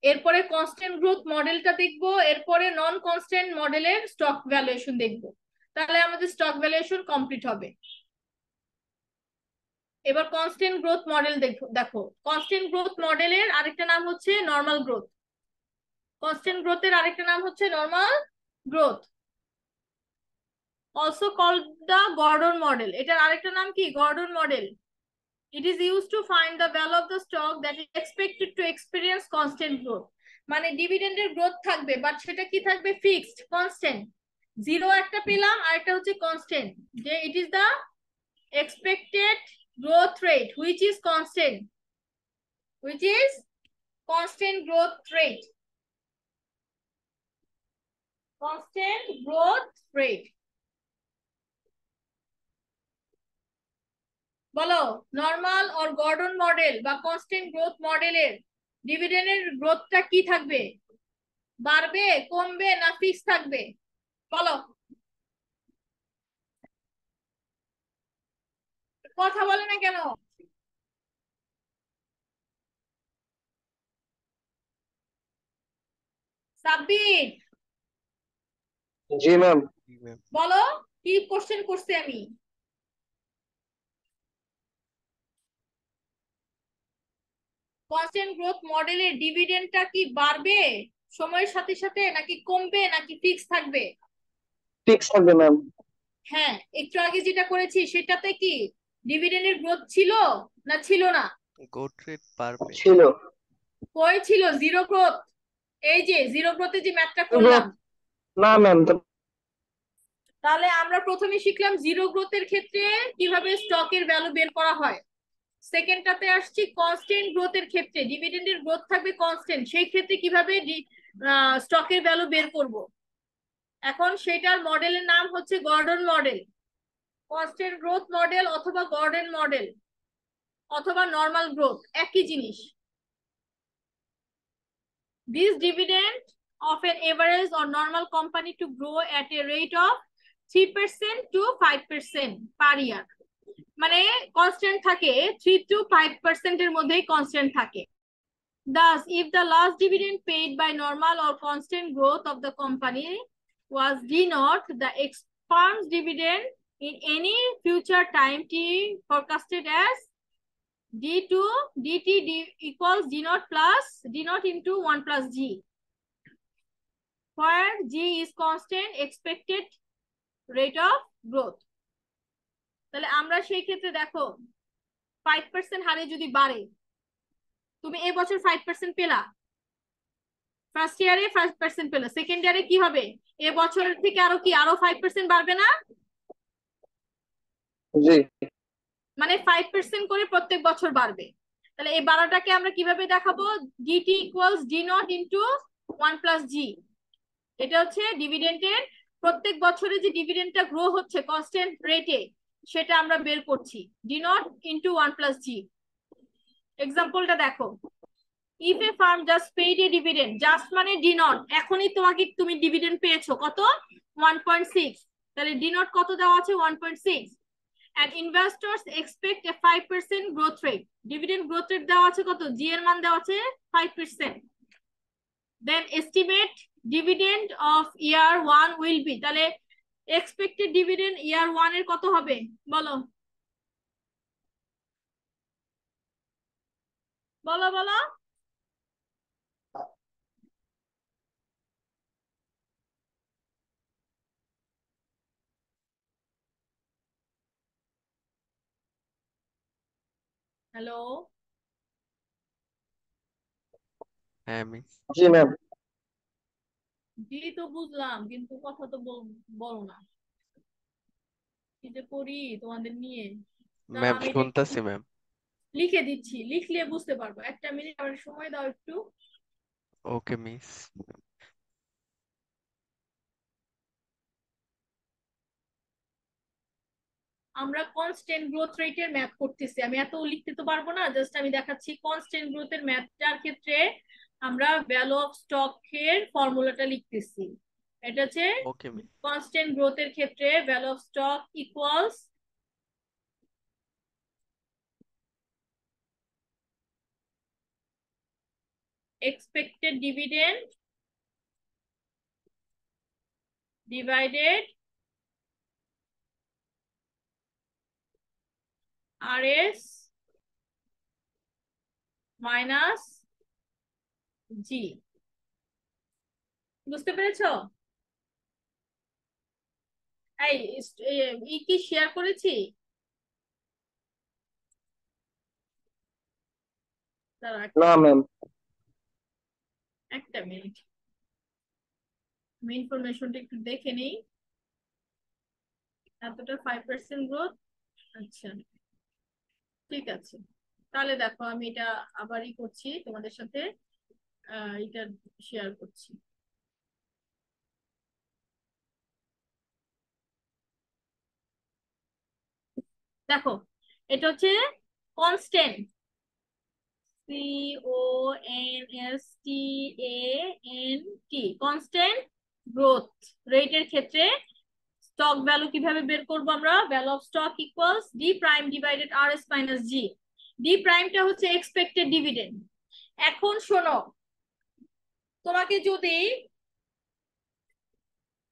এরপরে কনস্ট্যান্ট গ্রোথ মডেলটা দেখবো, এরপরে নন কনস্ট্যান্ট মডেলের স্টক ভ্যালুয়েশন দেখবো। তাহলে আমাদের স্টক ভ্যালুয়েশন কমপ্লিট হবে। এবার কনস্ট্যান্ট গ্রোথ মডেল দেখো, কনস্ট্যান্ট গ্রোথ মডেলের আরেকটা নাম হচ্ছে নর্মাল গ্রোথ। কনস্ট্যান্ট গ্রোথের আরেকটা নাম হচ্ছে normal growth, also called the Gordon model. এটার আরেকটা নাম কি? Gordon model. It is used to find the value of the stock that is expected to experience constant growth. মানে ডিভিডেন্ডের গ্রোথ থাকবে, বাট সেটা কি থাকবে? Fixed, constant. জিরো একটা পেলাম, আর একটা হচ্ছে কনস্ট্যান্ট, যে it is the expected growth rate which is constant, which is constant growth rate. Constant growth rate. বলো নরমাল অর গর্ডন মডেল বা কনস্ট্যান্ট গ্রোথ মডেলের ডিভিডেন্ডের গ্রোথটা কি থাকবে? বাড়বে, কমবে না ফিক্স থাকবে? বলো, কথা বলে না কেন? সাব্বির, জি ম্যাম। জি ম্যাম। বলো কি কোশ্চেন করছি আমি? কনস্ট্যান্ট গ্রোথ মডেলের ডিভিডেন্ডটা কি বাড়বে সময়ের সাথে সাথে নাকি কমবে নাকি ফিক্স থাকবে? ফিক্স থাকবে ম্যাম। হ্যাঁ, একটু আগে যেটা করেছি সেটাতে কি ডিভিডেন্ডের গ্রোথ ছিল না ছিল না? গ্রোথ রেট বাড়বে। ছিল। কই ছিল জিরো গ্রোথ? এই যে জিরো গ্রোথে যে ম্যাথটা গ্রোথ করলাম। না ম্যাম। তাহলে আমরা প্রথমে শিখলাম জিরো গ্রোথের ক্ষেত্রে কিভাবে স্টকের ভ্যালু বের করা হয়। সেকেন্ডটাতে আসছি কনস্ট্যান্ট গ্রোথের ক্ষেত্রে ডিভিডেন্ডের গ্রোথ থাকবে কনস্ট্যান্ট, সেই ক্ষেত্রে কিভাবে স্টকের ভ্যালু বের করব। এখন সেটার মডেলের নাম হচ্ছে Gordon model, constant growth model অথবা গর্ডন মডেল অথবা নরমাল গ্রোথ, একই জিনিস। This dividend of an average or normal company to grow at a rate of 3% to 5% per year. মানে কনস্ট্যান্ট থাকে 3 to 5% এর মধ্যেই কনস্ট্যান্ট থাকে। Thus, if the last dividend paid by normal or constant growth of the company was D naught, the firm's dividend in any future time t forecasted as D2 dt equals D naught plus D naught into 1 plus G, where G is constant expected rate of growth. তাহলে আমরা সেই ক্ষেত্রে দেখো 5% হারে যদি বাড়ে, তুমি এবছর 5% পেলা, ফার্স্ট ইয়ারে 5% পেলা, সেকেন্ড ইয়ারে কি হবে? এবছরের থেকে আরো 5% বাড়বে না? জি। মানে 5% করে প্রত্যেক বছর বাড়বে। তাহলে এই বাড়াটাকে আমরা কিভাবে দেখাবো? D t equals D nought into 1 plus G. এটা হচ্ছে ডিভিডেন্ডের প্রত্যেক বছরে যে ডিভিডেন্ডটা গ্রো হচ্ছে কনস্ট্যান্ট রেটে, সেটা আমরা বের করছি ডি নট ইন্টু 1 প্লাস জি। এক্সাম্পলটা দেখো, if A farm just paid A dividend, just মানে ডি নট, এখনই তুমি ডিভিডেন্ড পেয়েছো কত? 1.6। তাহলে ডি নট কত দেওয়া আছে? 1.6। and investors expect a 5% growth rate. Dividend growth rate দেওয়া আছে কত? জি এর মান দেওয়া আছে 5%. Then estimate dividend of year 1 will be, তাহলে expected dividend year 1 এর কত হবে বলো? বলো বলো। হ্যালো। হ্যাঁ মিস। জি ম্যাম। জি তো বুঝলাম, কিন্তু কথা তো বলো না। কি যে করি তোমাদের নিয়ে। ম্যাম আমি এটা একটু শুনতাছি ম্যাম। লিখে দিচ্ছি, লিখলে বুঝতে পারবো। একটা মিনিট আমার সময় দাও একটু। ওকে মিস। আমরা কনস্ট্যান্ট গ্রোথ রেটের ম্যাথ করতেছি, আমি এত লিখতে তো পারবো না, জাস্ট আমি দেখাচ্ছি কনস্ট্যান্ট গ্রোথের ম্যাথটার ক্ষেত্রে আমরা ভ্যালু অফ স্টক এর ফর্মুলাটা লিখতেছি। এটা হচ্ছে ওকে মিস। কনস্ট্যান্ট গ্রোথের ক্ষেত্রে value of stock equals expected dividend divided RS minus G। বুঝতে পেরেছো? কি শেয়ার করেছি? না ম্যাম। একটা মিনিট, আমি ইনফরমেশনটা একটু দেখে নেই। এতটা 5% গ্রোথ, আচ্ছা ঠিক আছে। তাহলে দেখো আমি এটা আবারই করছি তোমাদের সাথে। এটা শেয়ার করছি। দেখো এটা হচ্ছে কনস্ট্যান্ট, CONSTANT, কনস্ট্যান্ট গ্রোথ রেটের ক্ষেত্রে স্টক ভ্যালু কিভাবে বের করবো আমরা? Value of stock equals D prime divided RS minus G. D প্রাইমটা হচ্ছে এক্সপেক্টেড ডিভিডেন্ড। এখন শোনো, তোমাকে যদি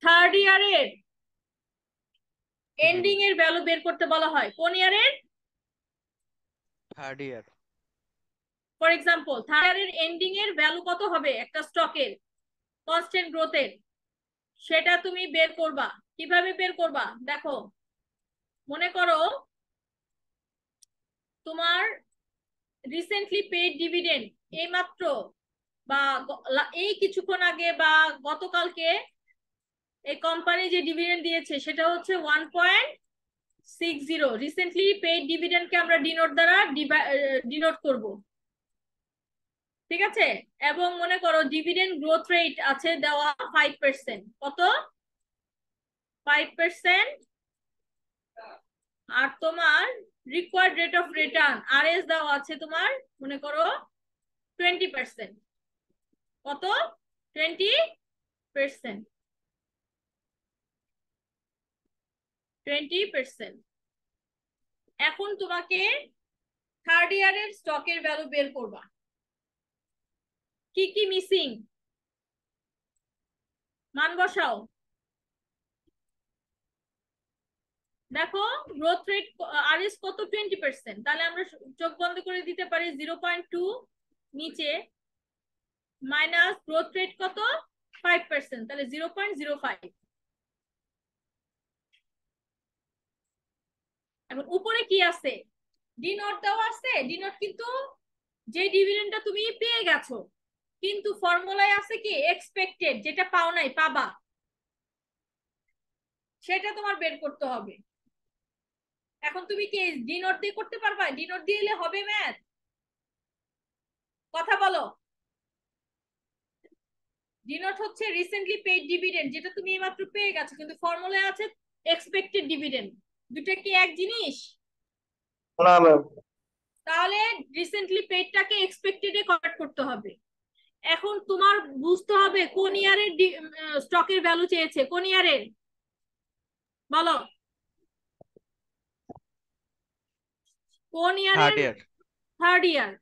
থার্ড ইয়ারের এন্ডিং এর ভ্যালু বের করতে বলা হয়, কোন ইয়ারের? Third year. For example third ইয়ারের এন্ডিং এর ভ্যালু কত হবে একটা স্টকের কনস্ট্যান্ট গ্রোথের, সেটা তুমি বের করবা। কিভাবে বের করবা? দেখো, মনে করো তোমার রিসেন্টলি পেড ডিভিডেন্ড এই মাত্র বা এই কিছুক্ষণ আগে বা গতকালকে এই কোম্পানি যে ডিভিডেন্ড দিয়েছে সেটা হচ্ছে 1.60। রিসেন্টলি পেড ডিভিডেন্ডকে আমরা ডিনোট দ্বারা ডিনোট করব, ঠিক আছে? এবং মনে করো ডিভিডেন্ড গ্রোথ রেট আছে দেওয়া 5%। কত? 5%। আর তোমার required rate of return RS দেওয়া আছে তোমার মনে করো 20%। কত? 20%। 20%। এখন তোমাকে থার্ড ইয়ারের স্টকের ভ্যালু বের করবা। কি কি মিসিং মান বসাও। দেখো গ্রোথ রেট RS কত? 20%। তাহলে আমরা চোখ বন্ধ করে দিতে পারি 0.2 নিচে মাইনাস গ্রোথ রেট কত? 5%, তাহলে 0.05। এখন উপরে কি আছে? ডি নোট দেওয়া আছে। ডি নোট কিন্তু যে ডিভিডেন্ডটা তুমি পেয়ে গেছো, কিন্তু ফর্মুলায় আছে কি এক্সপেক্টেড, যেটা পাও নাই পাবা, সেটা তোমার বের করতে হবে। এখন তুমি কি ডি নোট দিয়ে করতে পারবা? ডি নোট দিলে হবে ম্যাথ? কথা বলো। ডি নোট হচ্ছে রিসেন্টলি পেইড ডিভিডেন্ড, যেটা তুমি এইমাত্র পেয়ে গেছো, কিন্তু ফর্মুলায় আছে এক্সপেক্টেড ডিভিডেন্ড। দুটো কি এক জিনিস? না ম্যাম। তাহলে রিসেন্টলি পেইডটাকে এক্সপেক্টেডে কনভার্ট করতে হবে। এখন তোমার বুঝতে হবে কোন ইয়ারের স্টকের ভ্যালু চেয়েছে, কোন ইয়ারের বলো, কোন ইয়ারের? Third year. Third year.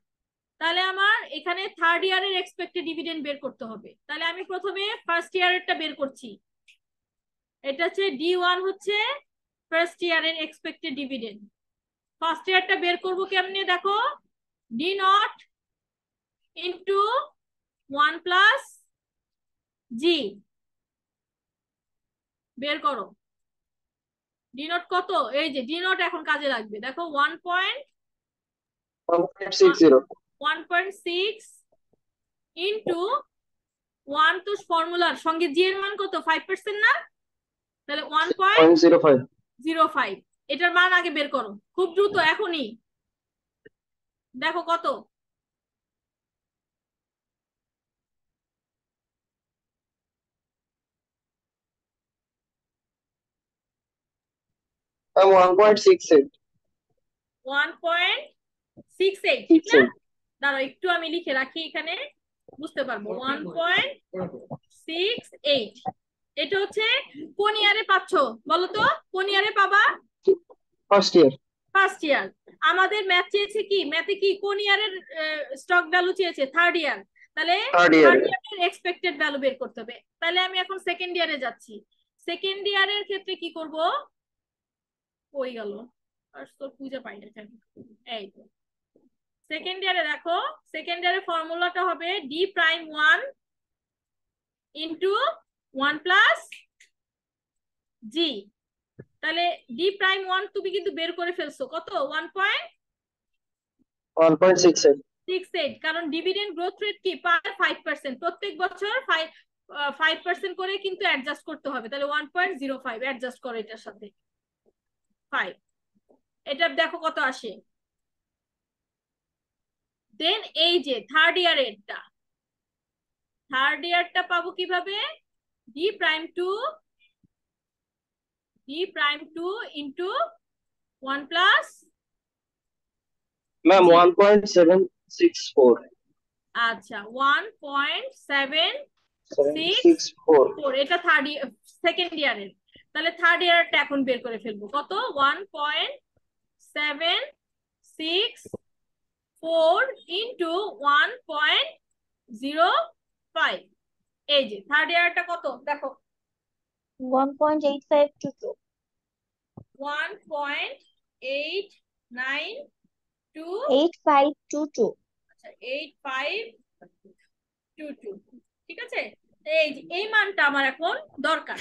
তাহলে আমার এখানে থার্ড ইয়ারের এক্সপেক্টেড ডিভিডেন্ড বের করতে হবে। তাহলে আমি প্রথমে ফার্স্ট ইয়ারেরটা বের করছি। এটা হচ্ছে D1 হচ্ছে ফার্স্ট ইয়ারের এক্সপেক্টেড ডিভিডেন্ড। ফার্স্ট ইয়ারটা বের করব কেমনে? দেখো, ডি নট ইন্টু 1 প্লাস জি বের করো। ডি নট কত? এই যে ডি নট এখন কাজে লাগবে। দেখো 1.6 ইন্টু 1 তো ফর্মুলার সঙ্গে জি এর মান কত? 5% না? তাহলে 1.05। এটার মান আগে বের করো খুব দ্রুত এখনই। দেখো কত? 1.68। 1.68 ঠিক না? দাঁড়াও একটু আমি লিখে রাখি এখানে, বুঝতে পারবো। 1.68। এটা হচ্ছে কোন ইয়ারে পাচ্ছ বলো তো? কোন ইয়ারে পাবা? First year. First year. আমাদের ম্যাথ চেয়েছে কি? ম্যাথে কি কোন ইয়ারের স্টক ভ্যালু চেয়েছে? Third year. তাহলে থার্ড থার্ড ইয়ারে। ইয়ারের এক্সপেক্টেড ভ্যালু বের করতে হবে। তাহলে আমি এখন সেকেন্ড ইয়ারে যাচ্ছি। সেকেন্ড ইয়ারের ক্ষেত্রে কি করব? কই গেল আর তো খুঁজে পাই না। এই তো সেকেন্ড ইয়ারে দেখো, সেকেন্ড ইয়ারে ফর্মুলাটা হবে ডি প্রাইম 1 ইন্টু 1 প্লাস জি। তাহলে ডি প্রাইম 1 তুমি কিন্তু বের করে ফেলছো। কত? 1.68। কারণ ডিভিডেন্ড গ্রোথ রেট কি পার 5%, প্রত্যেক বছর 5% করে কিন্তু অ্যাডজাস্ট করতে হবে। তাহলে 1.05 অ্যাডজাস্ট করো এটার সাথে 5। এটা দেখো কত আসে। দেন এই যে থার্ড ইয়ারেরটা, থার্ড ইয়ারটা পাবো কিভাবে? D prime two into 1 plus ma'am G 1.764 আচ্ছা 1.764 764 এটা সেকেন্ড ইয়ারের। তাহলে থার্ড ইয়ারটা এখন বের করে ফেলবো। কত? 1.764 ইন্টু 1.05। এই যে থার্ড ইয়ারটা কত দেখো? 1.8522 1.892 8522 আচ্ছা 8522 ঠিক আছে। এই মানটা আমার এখন দরকার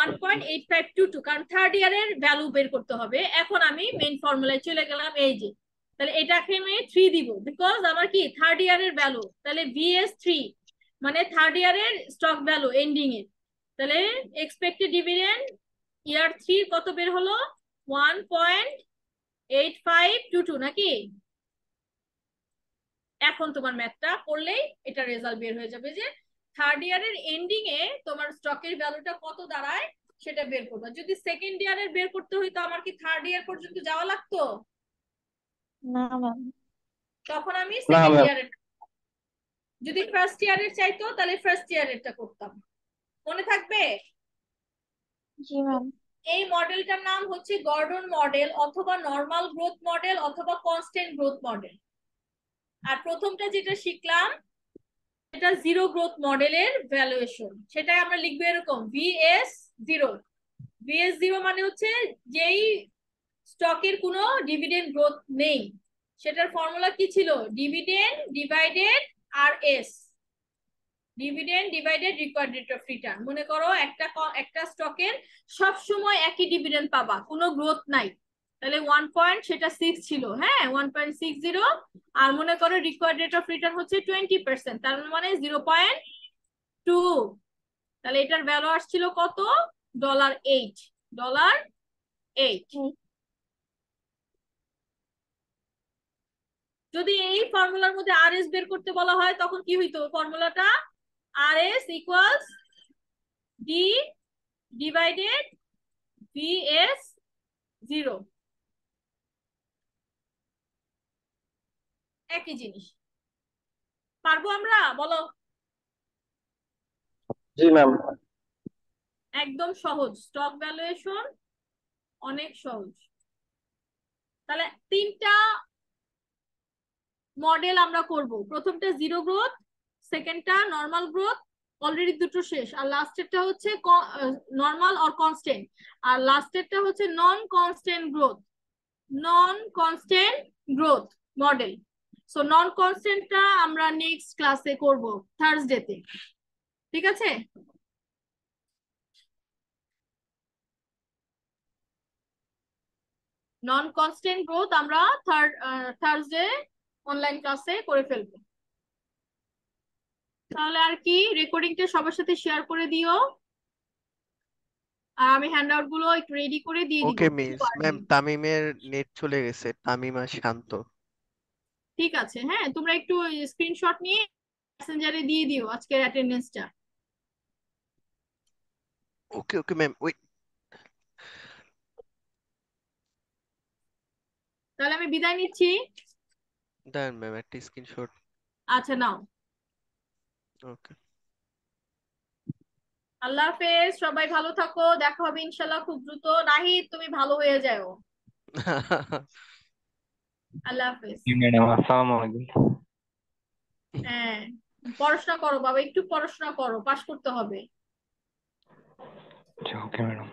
1.8522, কারণ থার্ড ইয়ারের ভ্যালু বের করতে হবে। এখন আমি মেইন ফর্মুলায় চলে গেলাম। এই যে তাহলে এটাকে আমি 3 দিব, বিকজ আমার কি থার্ড ইয়ারের ভ্যালু। তাহলে VS3 মানে থার্ড ইয়ারের স্টক ভ্যালু এন্ডিং এর। তাহলে এক্সপেক্টেড ডিভিডেন্ড ইয়ার 3 কত বের হলো? 1.8522 নাকি? এখন তোমার ম্যাথটা করলেই এটা রেজাল্ট বের হয়ে যাবে যে থার্ড ইয়ারের এন্ডিং এ তোমার স্টকের ভ্যালুটা কত দাঁড়ায় সেটা বের করবা। যদি সেকেন্ড ইয়ারের বের করতে হইতো আমার কি থার্ড ইয়ার পর্যন্ত যাওয়া লাগতো? না ম্যাম। তখন আমি না সেকেন্ড ম্যাম। ইয়ারের, যদি ফার্স্ট ইয়ারের চাইতো তাহলে ফার্স্ট ইয়ারেরটা করতাম। মনে থাকবে? জি ম্যাম। এই মডেলটার নাম হচ্ছে গর্ডন মডেল, অথবা নরমাল গ্রোথ মডেল, অথবা কনস্ট্যান্ট গ্রোথ মডেল। আর প্রথমটা যেটা শিখলাম এটা জিরো গ্রোথ মডেলের ভ্যালুয়েশন, সেটা আমরা লিখবো এরকম VS0। VS0 মানে হচ্ছে যেই স্টকের কোনো ডিভিডেন্ড গ্রোথ নেই, সেটার ফর্মুলা কি ছিল? Dividend divided RS, dividend divided required rate of return. মনে করো একটা স্টকের সব সময় একই ডিভিডেন্ড পাবা, কোনো গ্রোথ নাই, তাহলে 1.6 ছিল, হ্যাঁ 1.60। আর মনে করো রিকোয়ার্ড রেট অফ রিটার্ন হচ্ছে 20%, তার মানে 0.2। তাহলে এটার ভ্যালু আসছিল কত? $8। $8। যদি এই ফর্মুলার মধ্যে RS বের করতে বলা হয় তখন কি হইতো? ফর্মুলাটা RS equals D divided VS0, একই জিনিস। পারবো আমরা? বলো। জি ম্যাম। একদম সহজ, স্টক ভ্যালুয়েশন অনেক সহজ। তাহলে 3টা মডেল আমরা করব। প্রথমটা জিরো গ্রোথ, সেকেন্ডটা নরমাল গ্রোথ, অলরেডি দুটো শেষ, আর লাস্টেরটা হচ্ছে নরমাল অর কনস্ট্যান্ট, আর লাস্টেরটা হচ্ছে non constant growth model. So non কনস্ট্যান্টটা আমরা নেক্সট ক্লাসে করব, থার্সডেতে। ঠিক আছে? নন কনস্ট্যান্ট গ্রোথ আমরা থার্সডে অনলাইন ক্লাসে করে ফেলবো। তাহলে আর কি, রেকর্ডিংটা সবার সাথে শেয়ার করে দিও, আর আমি হ্যান্ডআউট গুলো একটু রেডি করে দিয়ে দিব। ওকে মিস। ম্যাম তামিমের নেট চলে গেছে, তামিম আর শান্ত। ঠিক আছে, হ্যাঁ তোমরা একটু স্ক্রিনশট নিয়ে মেসেঞ্জারে দিয়ে দিও আজকের অ্যাটেন্ডেন্সটা। ওকে ওকে ম্যাম, ওই তাহলে আমি বিদায় নিচ্ছি। দাঁড়ান ম্যাম, একটা স্ক্রিনশট। আচ্ছা নাও। ওকে। আল্লাহ হাফেজ, সবাই ভালো থাকো, দেখা হবে ইনশাল্লাহ খুব দ্রুত। নাহিদ তুমি ভালো হয়ে যাও। আল্লাহ হাফেজ। ম্যাডাম আসসালামু আলাইকুম। হ্যাঁ পড়াশোনা করো বাবা, একটু পড়াশোনা করো, পাশ করতে হবে। Okay madam.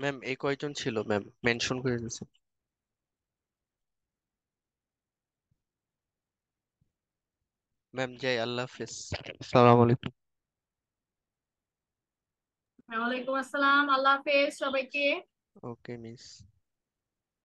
ম্যাম এই কয়জন ছিল ম্যাম, মেনশন করে দিয়েছে। ম্যাম যাই, আল্লাহ হাফেজ, আসসালামু আলাইকুম। ওয়ালাইকুম আসসালাম, আল্লাহ হাফেজ সবাইকে। ওকে মিস।